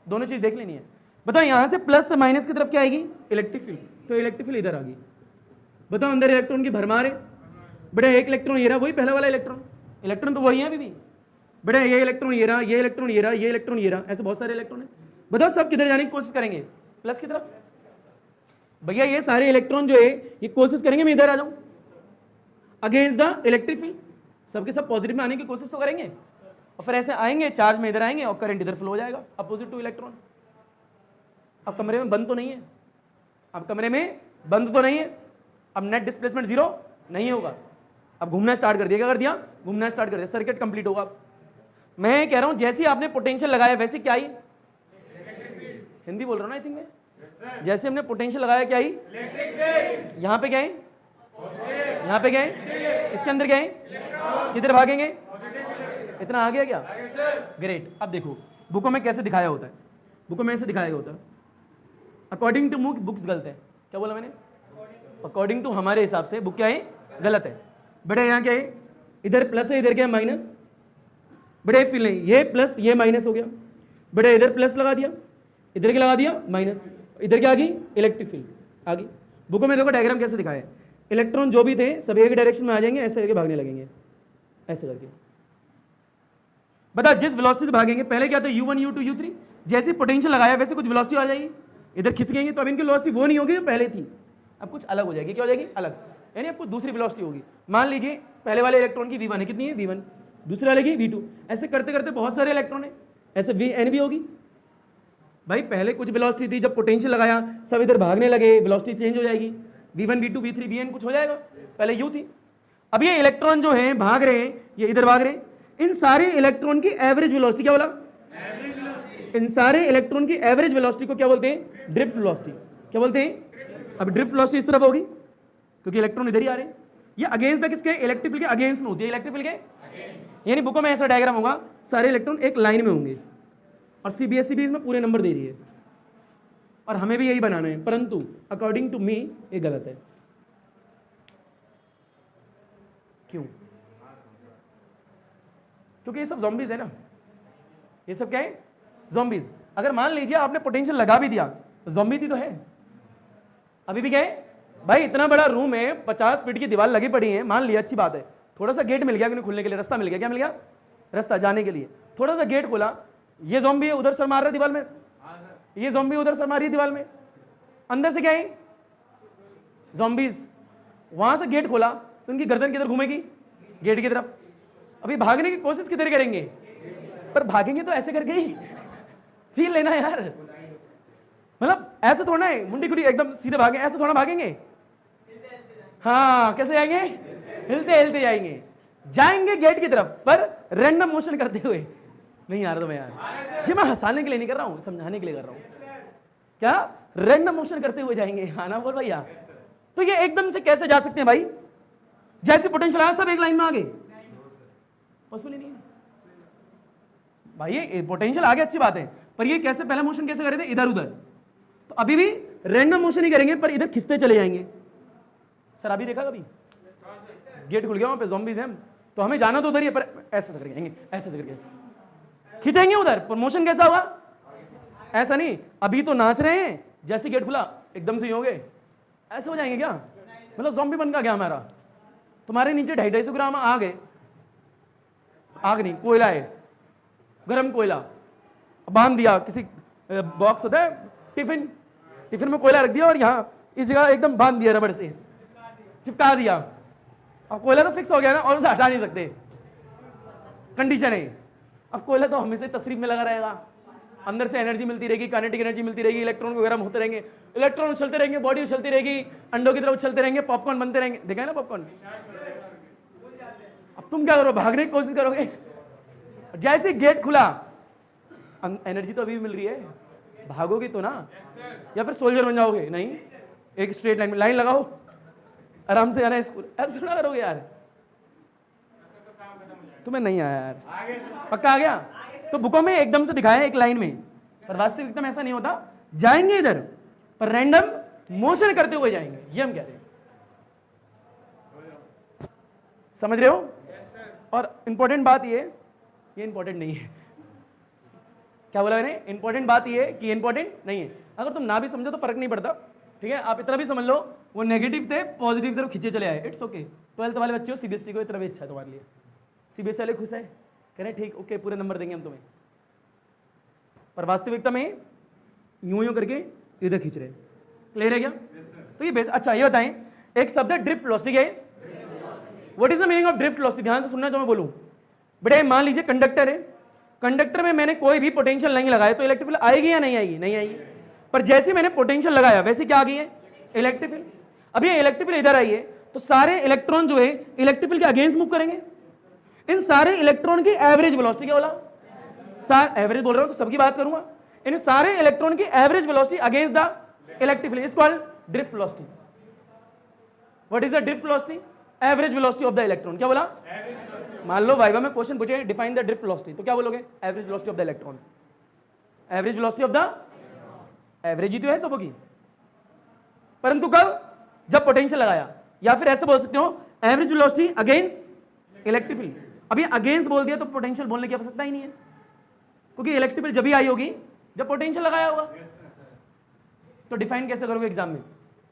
दोनों चीज देख लेनी है। बताओ यहां से प्लस से माइनस की तरफ क्या आएगी, इलेक्ट्रिक फील्ड, तो इलेक्ट्रिक फील्ड इधर आ गई। बताओ अंदर इलेक्ट्रॉन की भरमार है। बेटा एक इलेक्ट्रॉन ये रहा, वही पहला वाला इलेक्ट्रॉन, इलेक्ट्रॉन तो वही है अभी भी। बेटा ये इलेक्ट्रॉन ये रहा, ये इलेक्ट्रॉन ये रहा, ये इलेक्ट्रॉन ये रहा, ऐसे बहुत सारे इलेक्ट्रॉन है। बताओ सब किधर जाने की कोशिश करेंगे, प्लस की तरफ। भैया ये सारे इलेक्ट्रॉन जो है ये कोशिश करेंगे मैं इधर आ जाऊं, अगेंस्ट द इलेक्ट्रिक फील्ड, सबके सब पॉजिटिव में आने की कोशिश तो करेंगे, और फिर ऐसे आएंगे, चार्ज में इधर आएंगे और करंट इधर फ्लो हो जाएगा अपोजिट टू इलेक्ट्रॉन। अब कमरे में बंद तो नहीं है, अब कमरे में बंद तो नहीं है, अब नेट डिस्प्लेसमेंट 0 नहीं होगा। अब घूमना स्टार्ट कर दिया, क्या कर दिया, घूमना स्टार्ट कर दिया, सर्किट कंप्लीट होगा। मैं कह रहा हूं जैसे ही आपने पोटेंशियल लगाया वैसे क्या आई, हिंदी बोल रहा हूं ना आई थिंक मैं, जैसे हमने पोटेंशियल लगाया क्या आई, यहां पे क्या है, यहां पे क्या है, इसके अंदर क्या है, किधर भागेंगे, इतना आ गया क्या, ग्रेट। अब देखो बुकों में कैसे दिखाया होता है, बुकों में ऐसे दिखाया होता है, अकॉर्डिंग टू बुक्स गलत है। क्या बोला मैंने, अकॉर्डिंग टू हमारे हिसाब से बुक क्या है, गलत है। बेटा यहाँ क्या है, इधर प्लस है, इधर क्या है माइनस। बड़े फील्ड नहीं, ये प्लस ये माइनस हो गया, बड़े इधर प्लस लगा दिया, इधर क्या लगा दिया माइनस, इधर क्या आ गई इलेक्ट्रिक फील्ड आ गई। बुकों में देखो डायग्राम कैसे दिखाया है, इलेक्ट्रॉन जो भी थे सब एक डायरेक्शन में आ जाएंगे, ऐसे करके भागने लगेंगे, ऐसे करके। बता जिस वेलोसिटी से भागेंगे, पहले क्या था u1 u2 u3, जैसे पोटेंशियल लगाया वैसे कुछ वेलोसिटी आ जाएगी, इधर खिसकेंगे तो अब इनकी वेलोसिटी वो नहीं होगी जो पहले थी, अब कुछ अलग हो जाएगी। क्या हो जाएगी अलग, यानी अब कुछ दूसरी वेलोसिटी होगी। मान लीजिए पहले वाले इलेक्ट्रॉन की v1 है, कितनी है v1, दूसरे वाले की v2, ऐसे करते करते बहुत सारे इलेक्ट्रॉन है, ऐसे vn भी होगी। भाई पहले कुछ वेलोसिटी थी, जब पोटेंशियल लगाया सब इधर भागने लगे, वेलोसिटी चेंज हो जाएगी, v1 v2 v3 vn कुछ हो जाएगा, पहले u थी। अब ये इलेक्ट्रॉन जो है भाग रहे हैं, ये इधर भाग रहे हैं, इन सारे इलेक्ट्रॉन की एवरेज वेलोसिटी क्या बोला, इन सारे इलेक्ट्रॉन की एवरेज वेलोसिटी को क्या बोलते हैं, ड्रिफ्ट वेलोसिटी। क्या बोलते हैं, अब ड्रिफ्ट वेलोसिटी इस तरफ होगी क्योंकि इलेक्ट्रॉन इधर ही आ रहे हैं, ये अगेंस्ट द किसके, इलेक्ट्रिक फील्ड के अगेंस्ट में होती है, इलेक्ट्रिक फील्ड के, यानी बुकों में ऐसा डायग्राम होगा, सारे इलेक्ट्रॉन एक लाइन में होंगे, और सीबीएसई भी इसमें पूरे नंबर दे रही है और हमें भी यही बनाना है, परंतु अकॉर्डिंग टू मी ये गलत है। क्यों, क्योंकि ये सब ज़ॉम्बीज है ना, ये सब क्या है ज़ॉम्बीज। अगर मान लीजिए आपने पोटेंशियल लगा भी दिया तो ज़ॉम्बी थी तो है, अभी भी क्या है भाई, इतना बड़ा रूम है, 50 फीट की दीवार लगी पड़ी है, मान लिया अच्छी बात है, थोड़ा सा गेट मिल गया कि खुलने के लिए, रास्ता मिल गया, क्या मिल गया रास्ता जाने के लिए, थोड़ा सा गेट खोला, ये ज़ॉम्बी है उधर सर मार रहा है दीवार में, ये ज़ॉम्बी उधर सर मार रही है दीवार में, अंदर से क्या है ज़ॉम्बीज, वहां से गेट खोला तो उनकी गर्दन किधर घूमेगी, गेट की तरफ। अभी भागने की कोशिश किधर करेंगे, पर भागेंगे तो ऐसे करके ही, फील लेना यार, मतलब ऐसे थोड़ा है मुंडी कुटी एकदम सीधे भागे, ऐसे थोड़ा भागेंगे, हाँ कैसे जाएंगे, हिलते हिलते जाएंगे, जाएंगे गेट की तरफ, पर रैंडम मोशन करते हुए। नहीं यार, तो मैं यार ये मैं हंसाने के लिए नहीं कर रहा हूँ, समझाने के लिए कर रहा हूँ, क्या रैंडम मोशन करते हुए जाएंगे, हाँ ना बोल भैया। तो ये एकदम से कैसे जा सकते हैं भाई, जैसे पोटेंशियल आया सब एक लाइन में आ गए, पॉसिबल नहीं है भाई, ये पोटेंशियल आ गया अच्छी बात है, पर ये कैसे पहला मोशन कैसे कर रहे थे इधर उधर, तो अभी भी रैंडम मोशन ही करेंगे पर इधर खिंचते चले जाएंगे। सर अभी देखा कभी, गेट खुल गया वहां पे ज़ॉम्बीज हैं, तो हमें जाना तो उधर ही है, पर ऐसे करके जाएंगे, ऐसे करके खिंचेंगे उधर, पर मोशन कैसा होगा, ऐसा नहीं। अभी तो नाच रहे हैं, जैसे गेट खुला एकदम से ही हो गए, ऐसे हो जाएंगे क्या, मतलब ज़ॉम्बी बन का क्या हमारा, तुम्हारे नीचे 250 ग्राम आ गए, आग नहीं कोयला है, गरम कोयला बांध दिया, किसी बॉक्स होता है टिफिन में कोयला रख दिया और यहाँ इस जगह एकदम बांध दिया, रबड़ से चिपका दिया, अब कोयला तो फिक्स हो गया ना, और उसे हटा नहीं सकते, कंडीशन है। अब कोयला तो हमेशा तस्रीफ में लगा रहेगा, अंदर से एनर्जी मिलती रहेगी, काइनेटिक एनर्जी मिलती रहेगी, इलेक्ट्रॉन वगैरह होते रहेंगे, इलेक्ट्रॉन उछलते रहेंगे, बॉडी उछलती रहेगी, अंडों की तरफ उछलते रहेंगे, पॉपकॉर्न बनते रहेंगे, देखा है ना पॉपकॉर्न। अब तुम क्या करो, भागने की कोशिश करोगे, जैसे गेट खुला एनर्जी तो अभी भी मिल रही है, भागोगे तो ना, या फिर सोल्जर बन जाओगे, नहीं एक स्ट्रेट लाइन में लाइन लगाओ, आराम से जाना स्कूल, ऐसे थोड़ा करोगे यार, तुम्हें नहीं आया यार, पक्का आ गया। तो बुकों में एकदम से दिखाया एक लाइन में, पर वास्तविकता में ऐसा नहीं होता, जाएंगे इधर पर रैंडम मोशन करते हुए जाएंगे, ये हम कहते हैं, समझ रहे हो। और इंपॉर्टेंट बात ये इंपॉर्टेंट नहीं है, क्या बोला मैंने, इंपॉर्टेंट बात ये है कि इंपॉर्टेंट नहीं है, अगर तुम ना भी समझो तो फर्क नहीं पड़ता, ठीक है। आप इतना भी समझ लो वो नेगेटिव थे पॉजिटिव तरफ खींचे चले आए, इट्स ओके। 12th वाले बच्चे हो, सीबीएसई को इतना भी अच्छा है तुम्हारे लिए, सीबीएसई वाले खुश है, कह रहे ठीक ओके पूरे नंबर देंगे हम तुम्हें, पर वास्तविकता में यूं करके इधर खींच रहे, क्लियर है क्या। तो ये बेस, अच्छा ये बताएं, एक शब्द है ड्रिफ्ट वेलोसिटी है, what is the meaning of drift velocity, ध्यान से सुनना जो मैं बोलूं बेटे। मान लीजिए कंडक्टर है, कंडक्टर में मैंने कोई भी पोटेंशियल नहीं लगाया तो इलेक्ट्रिक फील्ड आएगी या नहीं आएगी, नहीं आएगी, पर जैसे मैंने पोटेंशियल लगाया वैसे क्या आ गई है इलेक्ट्रिक फील्ड। अब ये इलेक्ट्रिक फील्ड इधर आई है तो सारे इलेक्ट्रॉन जो है इलेक्ट्रिक फील्ड के अगेंस्ट मूव करेंगे, इन सारे इलेक्ट्रॉन की एवरेज वेलोसिटी क्या बोला, एवरेज बोल रहा हूं तो सबकी बात करूंगा, इन सारे इलेक्ट्रॉन की average velocity against the electric field is called drift velocity. What is the drift velocity, average velocity of the electron, क्या बोला। मान लो वाइवा में क्वेश्चन पूछे डिफाइन द ड्रिफ्ट वेलोसिटी, तो क्या बोलोगे, average velocity of the electron, average velocity of the, average ही तो है सबों की, परंतु कब, जब पोटेंशियल लगाया, या फिर ऐसे बोल सकते हो average velocity against electric field. अभी अगेंस्ट बोल दिया तो पोटेंशियल बोलने की आवश्यकता ही नहीं है, क्योंकि इलेक्ट्रिक फील्ड जब ही आई होगी जब पोटेंशियल लगाया होगा। तो डिफाइन कैसे करोगे एग्जाम में?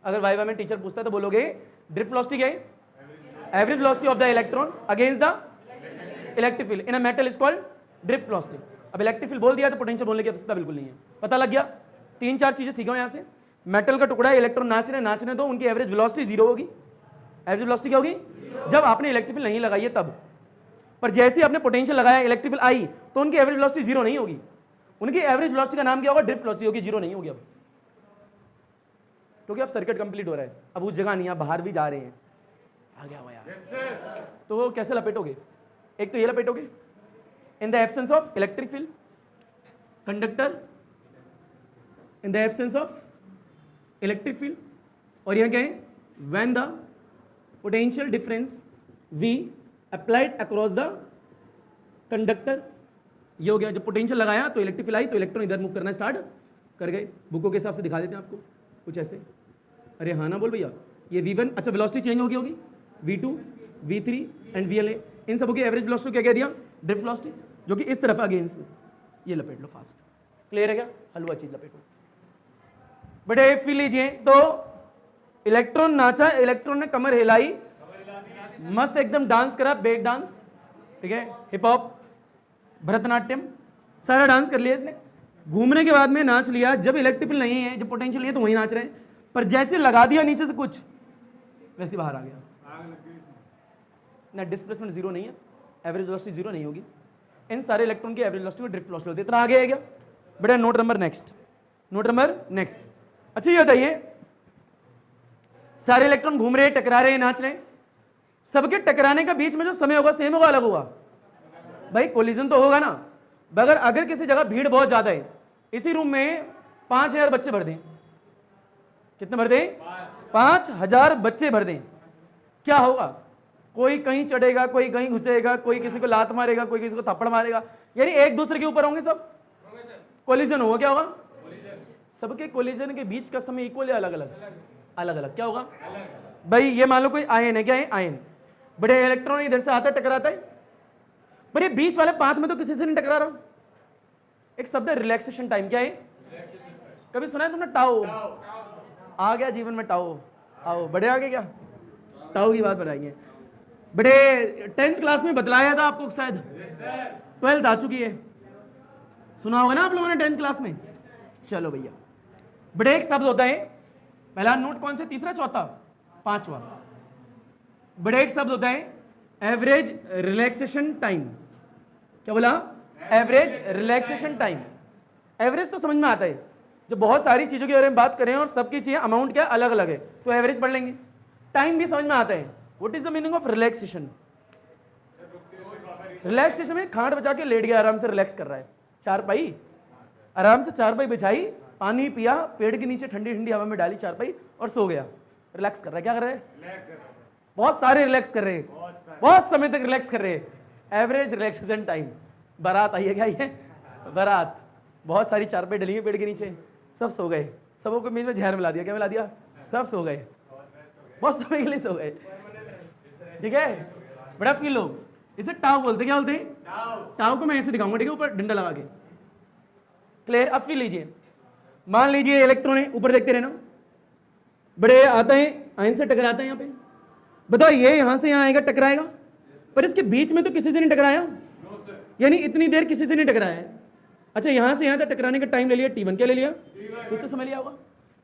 अगर वाइवा में टीचर पूछता है तो बोलोगे ड्रिफ्ट वेलोसिटी क्या है? Average velocity of the electrons against the electric field in a metal is called drift velocity. अब इलेक्ट्रिक फील्ड बोल दिया तो पोटेंशियल बोलने की आवश्यकता बिल्कुल नहीं है। पता लग गया? 3-4 चीजें सीखो यहाँ से। मेटल का टुकड़ा है, इलेक्ट्रॉन नाचने दो, उनकी एवरेज वेलोसिटी 0 होगी। एवरेज वेलोसिटी क्या होगी? जब आपने इलेक्ट्रिक फील्ड नहीं लगाई है तब। पर जैसे ही आपने पोटेंशियल लगाया, इलेक्ट्रिक फील्ड आई, तो उनकी एवरेज वेलोसिटी 0 नहीं होगी। उनकी एवरेज वेलोसिटी का नाम क्या होगा? ड्रिफ्ट वेलोसिटी होगी, 0 नहीं होगी अब, क्योंकि अब सर्किट कंप्लीट हो रहा है। अब उस जगह नहीं, आप बाहर भी जा रहे हैं। आ गया हुआ यार। तो वो कैसे लपेटोगे? एक तो ये लपेटोगे, in the absence of electric field conductor, in the absence of electric field, और यह क्या है? When the potential difference V applied across the conductor. ये हो गया। जब पोटेंशियल लगाया तो इलेक्ट्रिक फील्ड आई, तो इलेक्ट्रॉन इधर मूव करना स्टार्ट कर गए। बुकों के हिसाब से दिखा देते हैं आपको कुछ ऐसे। अरे हाँ ना बोल भैया। ये V1, अच्छा वेलोसिटी चेंज होगी V2, V3 एंड VLA। इन सबों की एवरेज वेलोसिटी क्या कह दिया? ड्रिफ्ट वेलोसिटी, जो कि इस तरफ अगेंस्ट। ये लपेट लो फास्ट। क्लियर है क्या? हलवा चीज लपेटो। बटे फील लीजिए तो इलेक्ट्रॉन नाचा, इलेक्ट्रॉन ने कमर हिलाई, मस्त एकदम डांस करा, ब्रेक डांस, ठीक है, हिप हॉप, भरतनाट्यम, सारा डांस कर लिया इसने। घूमने के बाद में नाच लिया। जब इलेक्ट्रिक फील्ड नहीं है, जब पोटेंशियल नहीं है, तो वहीं नाच रहे हैं। पर जैसे लगा दिया नीचे से कुछ, वैसे बाहर आ गया ना। डिस्प्लेसमेंट 0 नहीं है, एवरेज वेलोसिटी 0 नहीं होगी। इन सारे इलेक्ट्रॉन की एवरेज वेलोसिटी में ड्रिफ्ट वेलोसिटी होती है। इतना आगे है क्या? बेटा note number next, note number next. अच्छा ये बताइए, सारे इलेक्ट्रॉन घूम रहे हैं, टकरा रहे हैं, नाच रहे हैं, सबके टकराने का बीच में जो समय होगा सेम होगा, अलग होगा? भाई कोलिजन तो होगा ना। अगर किसी जगह भीड़ बहुत ज्यादा है, इसी रूम में 5000 बच्चे भर दें, कितने भर दें? 5000 बच्चे भर दें, क्या होगा? कोई कहीं चढ़ेगा, कोई कहीं घुसेगा, कोई किसी को लात मारेगा, कोई किसी को थप्पड़ मारेगा, यानी एक दूसरे के ऊपर होंगे सब। कोलिजन होगा, क्या होगा? सबके कोलिजन के बीच का समय इक्वल या अलग अलग? अलग अलग। क्या होगा भाई? ये मान लो कोई आयन है, क्या है? आयन। बड़े इलेक्ट्रॉन इधर से आता है, टकराता है, पर ये बीच वाले पाथ में तो किसी से नहीं टकरा रहा। एक शब्द है रिलैक्सेशन टाइम। क्या है? कभी सुना है तुमने? टाओ। आ गया जीवन में टाओ। आओ बड़े आगे, क्या टाओ की बात बताएंगे। बड़े 10th क्लास में बतलाया था आपको शायद, 12th आ चुकी है, सुना होगा ना आप लोगों ने 10th क्लास में। चलो भैया, बड़े एक शब्द होता है, पहला नोट कौन से? तीसरा, चौथा, पांचवा। बड़े एक शब्द होता है एवरेज रिलैक्सेशन टाइम। क्या बोला? Average relaxation time. एवरेज तो समझ में आता है, जब बहुत सारी चीजों के बारे में बात करें और सबकी चीजें अमाउंट क्या अलग अलग है, तो एवरेज पढ़ लेंगे। टाइम भी समझ में आता है। What is the meaning of relaxation? Relaxation में खाट बचा के लेट गया, आराम से रिलैक्स कर रहा है, चारपाई, आराम से चारपाई बिछाई, पानी पिया, पेड़ के नीचे ठंडी ठंडी हवा में डाली चारपाई और सो गया, रिलैक्स कर रहा है। क्या कर रहे हैं? बहुत सारे रिलैक्स कर रहे हैं, बहुत समय तक रिलैक्स कर रहे हैं। Average relaxation time. बारात आई है, क्या आई है? बारात, बहुत सारी चारपाई डली है पेड़ के नीचे, सब सो गए, सबों को बीच में जहर मिला दिया। क्या मिला दिया? सब सो गए, बहुत समय के लिए सो गए, ठीक है। बड़ा फील लो, इसे टाव बोलते। क्या बोलते हैं? टाव को मैं ऐसे दिखाऊंगा, ठीक है, ऊपर डंडा लगा के। क्लियर? अब फील लीजिए, मान लीजिए इलेक्ट्रॉन है, ऊपर देखते रहना, बड़े आता है, आयन से टकराता है यहाँ पे। बताओ ये यहां से यहां आएगा, टकराएगा, पर इसके बीच में तो किसी से नहीं टकराया, यानी इतनी देर किसी से नहीं टकराया है। अच्छा यहां से यहां तक टकराने का टाइम ले लिया T1, क्या ले लिया? कुछ तो समय लिया होगा।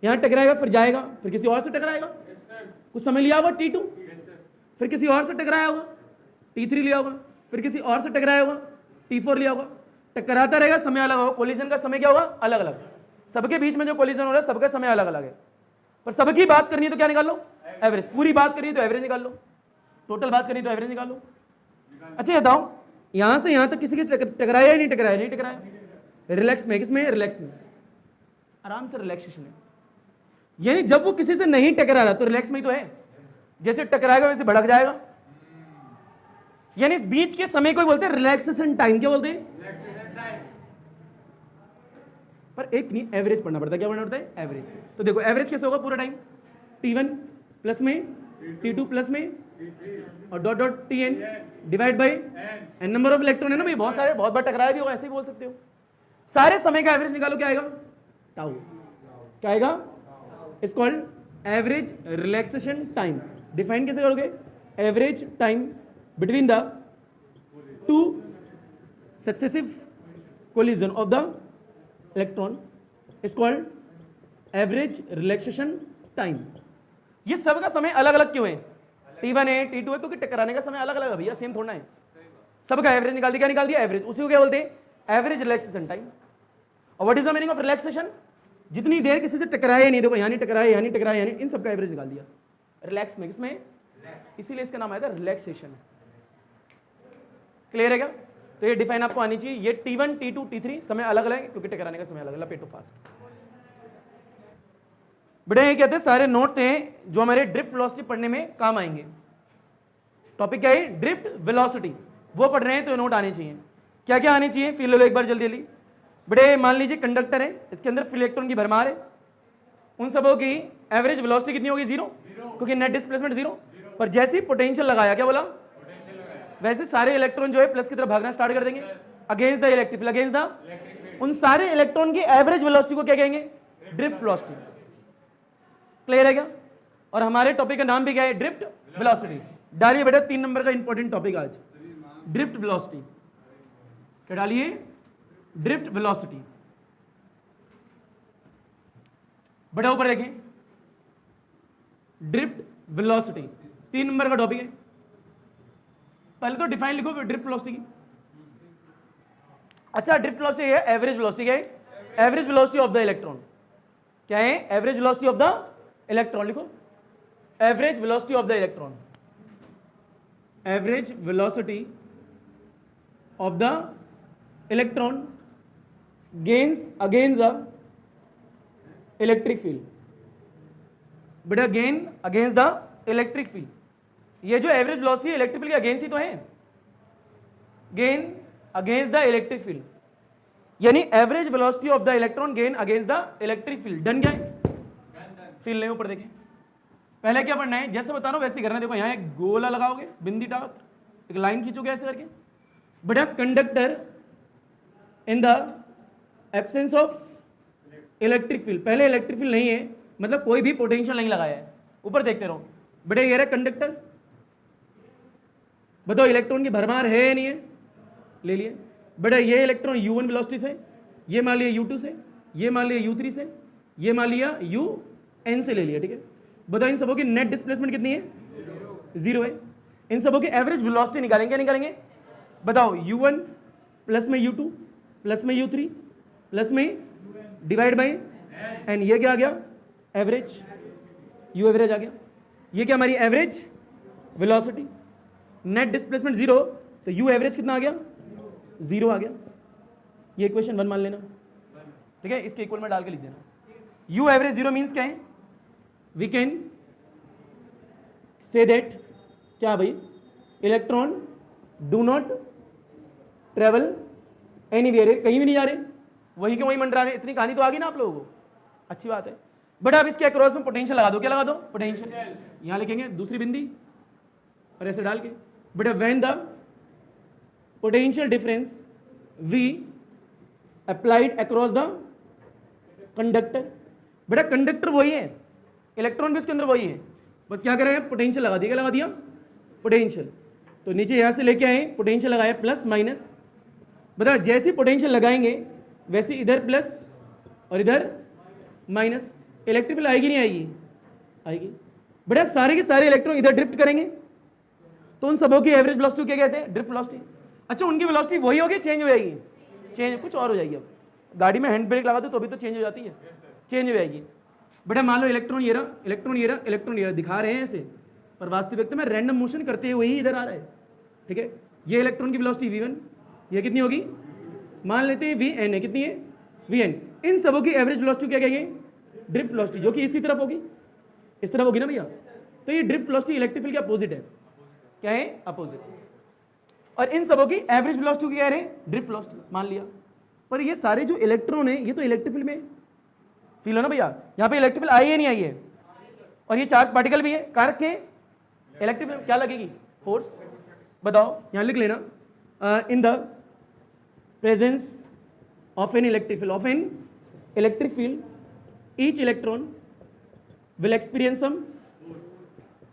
यहां टकराएगा, फिर जाएगा, फिर किसी और से टकराएगा, कुछ समय लिया होगा T2, फिर किसी और से टकराया होगा, T3 लिया होगा, फिर किसी और से टकराया होगा, T4 लिया होगा, टकराता रहेगा, समय अलग होगा। कोलिजन का समय क्या होगा? अलग अलग। सबके बीच में जो कोलिजन हो रहा है सबका समय अलग अलग है, पर सबकी बात करनी है तो क्या निकाल लो? एवरेज। पूरी बात करनी है तो एवरेज निकाल लो, टोटल बात करनी है तो एवरेज निकाल लो। अच्छा बताओ, यहां से यहां तक किसी की टकराया या नहीं टकराया? नहीं टकराया। रिलैक्स में, किसमें? रिलैक्स में, आराम से रिलैक्सेशन है। यानी जब वो किसी से नहीं टकरा रहा तो रिलैक्स में ही तो है, जैसे टकराएगा वैसे भड़क जाएगा। यानी इस बीच के समय को बोलते हैं रिलैक्सेशन टाइम। क्या बोलते हैं? पर एक नहीं, एवरेज पढ़ना पड़ता है। क्या पढ़ना पड़ता है? एवरेज। तो देखो एवरेज कैसे होगा? पूरा टाइम T1 प्लस में, T2 प्लस में, और dot dot T N divide by N number of electron है ना भाई, बहुत सारे, बहुत बार टकराया भी होगा, ऐसे ही बोल सकते हो। सारे समय का एवरेज निकालो, क्या आएगा? टाउ। क्या आएगा? Is called average relaxation time. Define कैसे करोगे? Average time between the two successive collision of the electron is called average relaxation time. ये सब का समय अलग अलग क्यों है? T1 है, T2 है, क्योंकि टकराने का समय अलग अलग है भैया, सेम थोड़ा है। सबका एवरेज निकाल दिया, क्या निकाल दिया? एवरेज। उसी को क्या बोलते हैं? Average relaxation time. और what is the meaning of relaxation? जितनी देर किसी से टकराया नहीं, देखो यहाँ नहीं टकराया, यहाँ नहीं टकराया, यहाँ नहीं, इन सबका एवरेज निकाल दिया रिलैक्स में। किसमें? इसीलिए इसका नाम आया था रिलैक्सेशन। क्लियर है क्या? तो ये डिफाइन आपको आनी चाहिए। ये T1, T2, T3 समय अलग अलग है, क्योंकि टकराने का समय अलग अलग। पेटो फास्ट बड़े ये कहते हैं सारे नोट थे जो हमारे ड्रिफ्ट वेलोसिटी पढ़ने में काम आएंगे। टॉपिक क्या है? Drift velocity. वो पढ़ रहे हैं तो ये नोट आने चाहिए। क्या क्या आने चाहिए? फील लो एक बार जल्दी जल्दी। बड़े मान लीजिए कंडक्टर है, इसके अंदर फ्री इलेक्ट्रॉन की भरमार है, उन सबों की एवरेज वेलोसिटी कितनी होगी? 0, क्योंकि नेट डिस्प्लेसमेंट 0। पर जैसे ही पोटेंशियल लगाया, क्या बोला? वैसे सारे इलेक्ट्रॉन जो है प्लस की तरफ भागना स्टार्ट कर देंगे against the electric field, against the. उन सारे इलेक्ट्रॉन की एवरेज वेलोसिटी को क्या कहेंगे? Drift velocity. क्लियर है क्या? और हमारे टॉपिक का नाम भी क्या है? Drift velocity. डालिए बेटा 3 नंबर का इंपॉर्टेंट टॉपिक आज, ड्रिफ्ट वेलोसिटी। क्या डालिए? Drift velocity. बेटा ऊपर देखें, ड्रिफ्ट वेलोसिटी 3 नंबर का टॉपिक है। पहले तो डिफाइन लिखो ड्रिफ्ट वेलोसिटी की। अच्छा, ड्रिफ्ट वेलोसिटी है एवरेज वेलोसिटी। क्या है? Average velocity of the electron. क्या है? Average velocity of the electron. लिखो average velocity of the electron. Average velocity of the electron gains against the electric field. बेटा gain against the electric field. ये जो एवरेज वेलोसिटी है इलेक्ट्रिक फील्ड के अगेंस्ट ही तो है। Gain against the electric field, यानी average velocity of the electron gain against the electric field. Done क्या है? फील्ड नहीं ऊपर देखें। पहले क्या पढ़ना है? जैसे बता रहा हूं वैसे ही करना है। देखो यहाँ एक गोला लगाओगे, बिंदी टाप, एक लाइन खींचोगे ऐसे करके। बेटा conductor in the absence of electric field. पहले इलेक्ट्रिक फील्ड नहीं है, मतलब कोई भी पोटेंशियल नहीं लगाया है। ऊपर देखते रहो। बेटा ये रहा कंडक्टर। बताओ इलेक्ट्रॉन की भरमार है या नहीं है? ले लिए। बेटा ये इलेक्ट्रॉन U1 वेलोसिटी से, ये मान लिया U2 से, ये मान लिया U3 से, ये मान लिया UN से ले लिया। ठीक है, बताओ इन सबों की नेट डिस्प्लेसमेंट कितनी है? 0 है। इन सबों की एवरेज वेलोसिटी निकालेंगे। क्या निकालेंगे? बताओ U1 प्लस में U2 प्लस में U3 प्लस में डिवाइड बाई एन। ये क्या आ गया? एवरेज। U एवरेज आ गया। ये क्या हमारी एवरेज वेलोसिटी। नेट डिस्प्लेसमेंट 0, तो U एवरेज कितना आ गया? 0 आ गया। ये इक्वेशन 1 मान लेना। ठीक है, इसके इक्वल में डाल के लिख देना। U एवरेज 0 मीन्स क्या है? वी कैन से दैट क्या भाई? Electron do not travel anywhere. कहीं भी नहीं जा रहे, वहीं के वहीं मंडरा रहे। इतनी कहानी तो आ गई ना आप लोगों को, अच्छी बात है। बट अब इसके अक्रॉस में पोटेंशियल लगा दो। क्या लगा दो? पोटेंशियल। यहां लिखेंगे दूसरी बिंदी और ऐसे डाल के। But when the potential difference we applied across the conductor. बेटा कंडक्टर वही है, इलेक्ट्रॉन भी उसके अंदर वही है, बस क्या करें? पोटेंशियल लगा दिया। क्या लगा दिया? पोटेंशियल। तो नीचे यहां से लेके आए, पोटेंशियल लगाया प्लस माइनस। बता जैसे पोटेंशियल लगाएंगे वैसे इधर प्लस और इधर माइनस। इलेक्ट्रिक फील्ड आएगी नहीं आएगी? आएगी। बेटा सारे के सारे इलेक्ट्रॉन इधर ड्रिफ्ट करेंगे, तो उन सबों की एवरेज वेलोसिटी क्या कहते हैं? Drift velocity. अच्छा, उनकी वेलोसिटी वही होगी, चेंज हो जाएगी? चेंज कुछ और हो जाएगी। अब गाड़ी में हैंड ब्रेक लगा दो तो भी तो चेंज हो जाती है, चेंज हो जाएगी। बेटा मान लो इलेक्ट्रॉन ये रहा, इलेक्ट्रॉन ये रहा, इलेक्ट्रॉन ये रहा, दिखा रहे हैं ऐसे, पर वास्तविकता में रैंडम मोशन करते हुए ही इधर आ रहा है। ठीक है, ये इलेक्ट्रॉन की वेलोसिटी v1, ये कितनी होगी? मान लेते हैं vn है। कितनी है? vn। इन सबों की एवरेज वेलोसिटी क्या कहेंगे? ड्रिफ्ट वेलोसिटी, जो कि इसी तरफ होगी, इस तरफ होगी ना भैया। तो ये ड्रिफ्ट वेलोसिटी इलेक्ट्रिक फील्ड के अपोजिट है। क्या है? अपोजिट। और इन सबों की एवरेज वेलोसिटी क्या है? ड्रिफ्ट वेलोसिटी मान लिया। पर ये सारे जो इलेक्ट्रॉन है ये तो इलेक्ट्रिक फील्ड में फील हो ना भैया। यहाँ पे इलेक्ट्रिक फील्ड आई है नहीं आई है? और ये चार्ज पार्टिकल भी है, कहाँ रखे हैं? इलेक्ट्रिक फील्ड क्या लगेगी? फोर्स। बताओ, यहां लिख लेना, in the presence of an electric field each electron will experience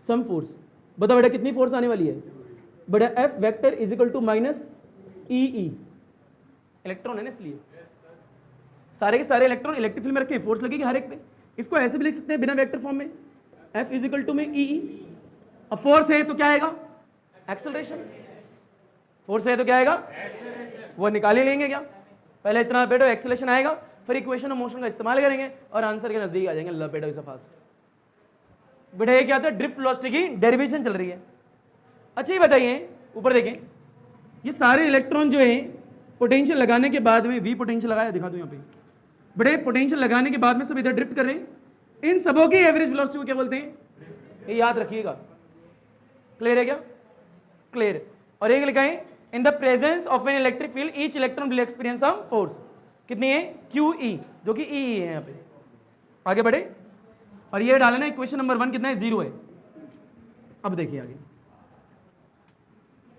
some force. बताओ बेटा कितनी फोर्स आने वाली है? बेटा F vector is equal to minus E, electron है ना, इसलिए सारे के सारे इलेक्ट्रॉन इलेक्ट्रिक फील्ड में रखे, फोर्स लगेगी हर एक पे। इसको ऐसे भी लिख सकते हैं बिना वेक्टर फॉर्म में, एफ इज इक्वल टू में ई। अब फोर्स है तो क्या आएगा? एक्सेलरेशन। फोर्स है तो क्या आएगा? वो निकाल ही लेंगे क्या? पहले इतना लपेटो, एक्सेलरेशन आएगा, फिर इक्वेशन ऑफ मोशन का इस्तेमाल करेंगे और आंसर के नजदीक आ जाएंगे। लपेटो इसे फास्ट। बेटा ये क्या होता है? ड्रिफ्ट वेलोसिटी की डेरिवेशन चल रही है। अच्छा ये बताइए, ऊपर देखें, ये सारे इलेक्ट्रॉन जो है पोटेंशियल लगाने के बाद में, वी पोटेंशियल लगाया, दिखा दूं यहाँ पे, बड़े पोटेंशियल लगाने के बाद में सब इधर ड्रिफ्ट कर रहे हैं। इन सबों की एवरेज वेलोसिटी को क्या बोलते हैं? ये याद रखिएगा। क्लियर है क्या? क्लियर। और एक लिखा है, in the presence of an electric field each electron will experience some force. कितनी है? क्यू ई, जो कि ई है यहाँ पे। आगे बढ़े और ये डाले ना, इक्वेशन नंबर 1 कितना है? 0 है। अब देखिए आगे,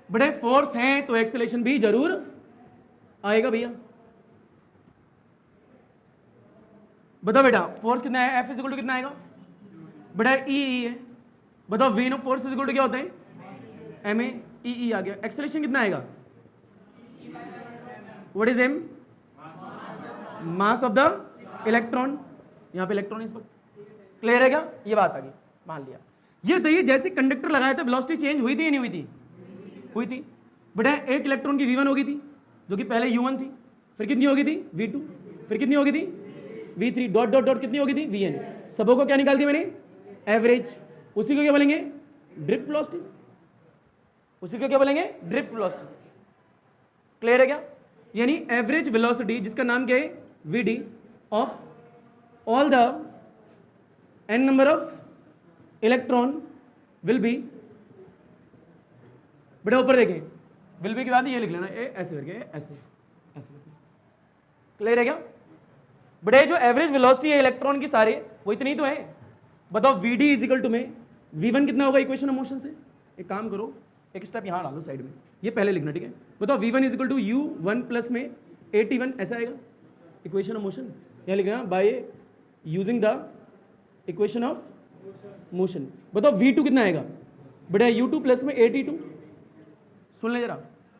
बड़े फोर्स हैं तो एक्सेलरेशन भी जरूर आएगा भैया। बताओ बेटा फोर्स कितना है? एफ इज इक्वल टू कितना आएगा? बेटा ई है। बताओ V of force is equal to क्या होता है? एम ए ई आ गया। एक्सेलरेशन कितना आएगा? What is M? Mass of the electron. यहां पे इलेक्ट्रॉन इस वक्त। क्लियर है क्या? ये बात आ गई, मान लिया। ये बताइए, जैसे कंडक्टर लगाया था वेलोसिटी चेंज हुई थी या नहीं हुई थी? हुई थी। बेटा एक इलेक्ट्रॉन की v1 होगी थी, जो कि पहले u1 थी, फिर कितनी होगी थी? v2, फिर कितनी होगी थी? v3, डॉट डॉट डॉट कितनी होगी थी? vn। सबों को क्या निकाल दिया मैंने? एवरेज। उसी को क्या बोलेंगे? Drift velocity. उसी को क्या बोलेंगे? Drift velocity. क्लियर है क्या? यानी एवरेज वेलोसिटी, जिसका नाम क्या है? vd of all the n number of electron will be. बेटा ऊपर देखें, विल बी के बाद ये लिख लेना, ए ऐसे करके, ऐसे ऐसे। क्लियर है क्या? बेटा जो एवरेज वेलोसिटी है इलेक्ट्रॉन की सारे, वो इतनी तो है। बताओ vd इज इक्वल टू में v1 कितना होगा इक्वेशन ऑफ मोशन से? एक काम करो, एक स्टेप यहाँ डालो साइड में, ये पहले लिखना, ठीक है? बताओ v1 is equal to u1 plus में at1, ऐसा आएगा इक्वेशन ऑफ मोशन। यहाँ लिखना by using the equation of motion. बताओ v2 कितना आएगा? बेटा u2 प्लस में at2। सुन ले जरा,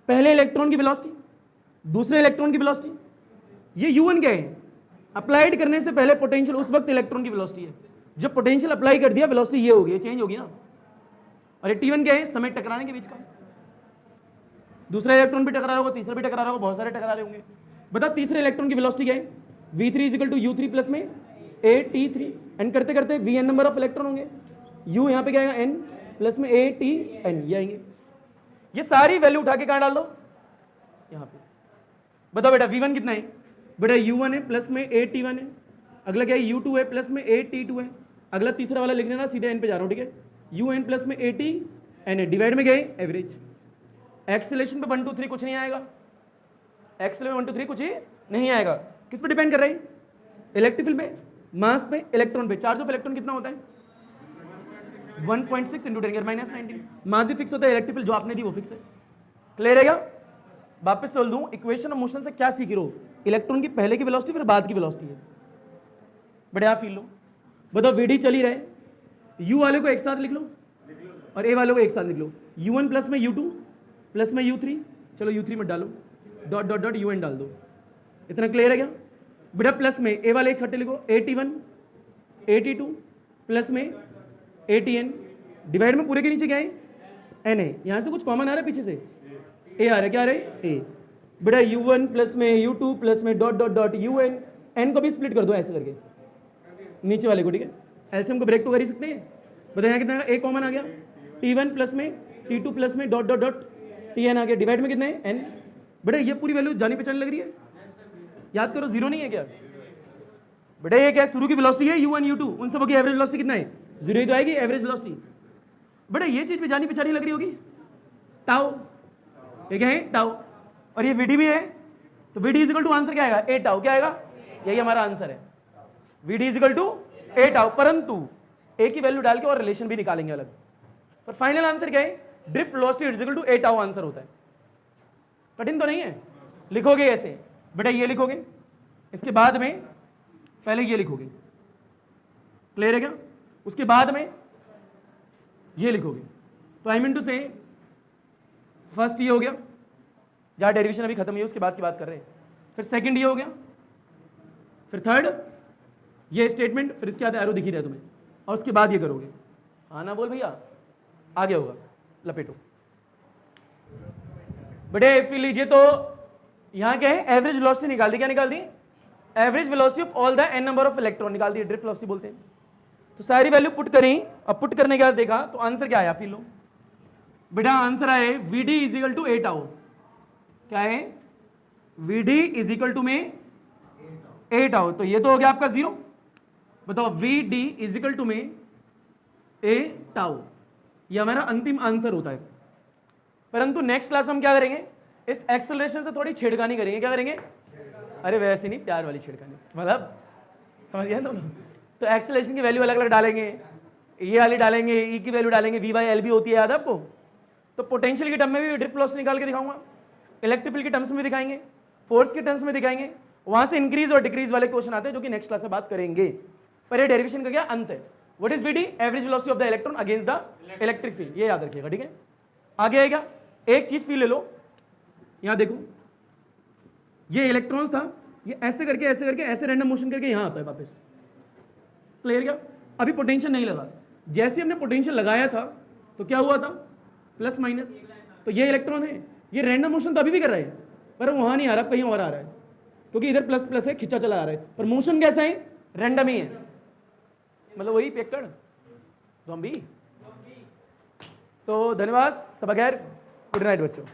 पहले इलेक्ट्रॉन की वेलोसिटी, दूसरे इलेक्ट्रॉन की वेलोसिटी, ये u1 क्या है? अप्लाइड करने से पहले पोटेंशियल, उस वक्त इलेक्ट्रॉन की वेलोसिटी है। जब पोटेंशियल अप्लाई कर दिया, वेलोसिटी ये होगी, चेंज होगी ना। और t1 क्या है? समय टकराने के बीच का। दूसरा इलेक्ट्रॉन भी टकरा रहा होगा, तीसरा भी टकरा रहा होगा, बहुत सारे टकरा रहे होंगे। बता तीसरे इलेक्ट्रॉन की वेलोसिटी क्या है? v3 is equal to u3 plus में at3। एंड करते करते vn नंबर ऑफ इलेक्ट्रॉन होंगे, u यहाँ पे क्या आएगा? n प्लस में atn, ये आएंगे। ये सारी वैल्यू उठा के कहां डाल दो? यहाँ पे। बताओ बेटा v1 कितना है? बेटा u1 है प्लस में at1 है। अगला क्या है? u2 है प्लस में at2 है। अगला तीसरा वाला लिख लेना, सीधे n पे जा रहा हूँ, ठीक है? un प्लस में atn है, डिवाइड में गए एवरेज। एक्सेलरेशन पे 1 2 3 कुछ नहीं आएगा। एक्सेलरेशन 1 2 3 कुछ ही नहीं आएगा। किस पे डिपेंड कर रहा है? इलेक्ट्रिक फील्ड पे, मास पे, इलेक्ट्रॉन पे। चार्ज ऑफ इलेक्ट्रॉन कितना होता है? 1.6 × 10⁻19। मास भी फिक्स होता है, इलेक्ट्रिक फील्ड जो आपने दी वो फिक्स है। क्लियर है क्या? वापस बोल दूं, इक्वेशन ऑफ मोशन से क्या सीख रहे हो? इलेक्ट्रॉन की पहले की वेलोसिटी फिर बाद की वेलोसिटी है। बड़े आप फील लो। बताओ vd चल ही रहे, u वाले को एक साथ लिख लो और a वाले को एक साथ लिख लो। u1 प्लस में u2 प्लस में u3, चलो u3 में डालो, डॉट डॉट डॉट un डाल दो। इतना क्लियर है क्या? बेटा प्लस में a वाले इकट्ठे लिखो, at1 at2 प्लस में atn, डिवाइड में पूरे के नीचे क्या है? n है। यहाँ से कुछ कॉमन आ रहा है पीछे से? a आ रहा है, क्या आ रहा है? a। बेटा u1 प्लस में u2 प्लस में dot dot dot un, n को भी स्प्लिट कर दो ऐसे करके नीचे वाले को, ठीक है? एलसीएम को ब्रेक तो कर ही सकते हैं। बताया कितना? a कॉमन आ गया, t1 प्लस में t2 प्लस में डॉट डॉट डॉट tn आ गया, डिवाइड में कितना है? n। बेटा ये पूरी वैल्यू जानी पहचानी लग रही है? याद करो, जीरो नहीं है क्या? बेटा ये क्या? शुरू की वेलोसिटी है u1 u2, उन सबों की एवरेज वेलोसिटी कितना है? जीरो ही तो आएगी एवरेज वेलोसिटी। बेटा ये चीज भी जानी पहचानी लग रही होगी, टाउ। ये क्या है? टाउ। और ये vd भी है, तो vd is equal to answer क्या आएगा? a tau. क्या आएगा? यही हमारा आंसर है, vd is equal to a tau. परंतु a की वैल्यू डाल के और रिलेशन भी निकालेंगे अलग। पर फाइनल आंसर क्या है? Drift velocity is equal to 8 tau answer होता है। कठिन तो नहीं है। लिखोगे ऐसे बेटा, ये लिखोगे, इसके बाद में पहले ये लिखोगे, क्लियर है क्या? उसके बाद में ये लिखोगे। तो आई मीन टू से फर्स्ट ये हो गया, जहां डेरिवेशन अभी खत्म हुई उसके बाद की बात कर रहे हैं। फिर सेकंड ये हो गया, फिर थर्ड ये स्टेटमेंट, फिर इसके बाद एरो दिख ही रहा है तुम्हें, और उसके बाद ये करोगे। हाँ ना बोल भैया, आगे होगा, लपेटो बेटे। फिर लीजिए, तो यहां क्या है? एवरेज वेलोसिटी निकाल दी। क्या निकाल दी? Average velocity of all the n number of electron निकाल दी, ड्रिफ्ट वेलोसिटी बोलते हैं। तो सारी वैल्यू पुट करी, अब पुट करने के बाद देखा तो आंसर क्या आया? फील लो बेटा, आंसर आए Vd is equal to 8 tau. क्या है? Vd इज इक्वल टू में 8 टाउ। तो ये तो हो गया आपका 0। बताओ Vd इज इक्वल टू में 8 टाउ, ये हमारा अंतिम आंसर होता है। परंतु नेक्स्ट क्लास हम क्या करेंगे? इस एक्सेलरेशन से थोड़ी छेड़खानी करेंगे। क्या करेंगे? अरे वैसे नहीं, प्यार वाली छेड़खानी, मतलब समझ गए तुम? तो एक्सेलरेशन की वैल्यू अलग अलग डालेंगे, ये वाली डालेंगे, ई की वैल्यू डालेंगे, वी बाई एल भी होती है, याद आपको? तो पोटेंशियल के टर्म में भी ड्रिफ्ट वेलोसिटी निकाल के दिखाऊंगा, इलेक्ट्रिक फील्ड के टर्म्स में भी दिखाएंगे, फोर्स के टर्म्स में दिखाएंगे। वहां से इंक्रीज और डिक्रीज वाले क्वेश्चन आते हैं जो कि नेक्स्ट क्लास में बात करेंगे। पर ये डेरिवेशन का क्या अंत है? What is Vd? Average velocity of the electron against the electric field. ये याद रखिएगा, ठीक है? आगे आएगा, एक चीज फील ले लो, यहां देखो, ये इलेक्ट्रॉन्स था, ये ऐसे करके ऐसे करके ऐसे रैंडम मोशन करके यहां आता है वापस। क्लियर क्या? अभी पोटेंशियल नहीं लगा, जैसे हमने पोटेंशियल लगाया था तो क्या हुआ था? Plus minus. तो ये इलेक्ट्रॉन है, ये रैंडम मोशन तो अभी भी कर रहा है, पर वहां नहीं आ रहा, कहीं और आ रहा है, क्योंकि इधर प्लस प्लस है, खिंचा चला आ रहा है। पर मोशन कैसा है? रैंडम ही है, मतलब वही पेक्कड़ ज़ॉम्बी। तो धन्यवाद, सब खैर, गुड नाइट बच्चों।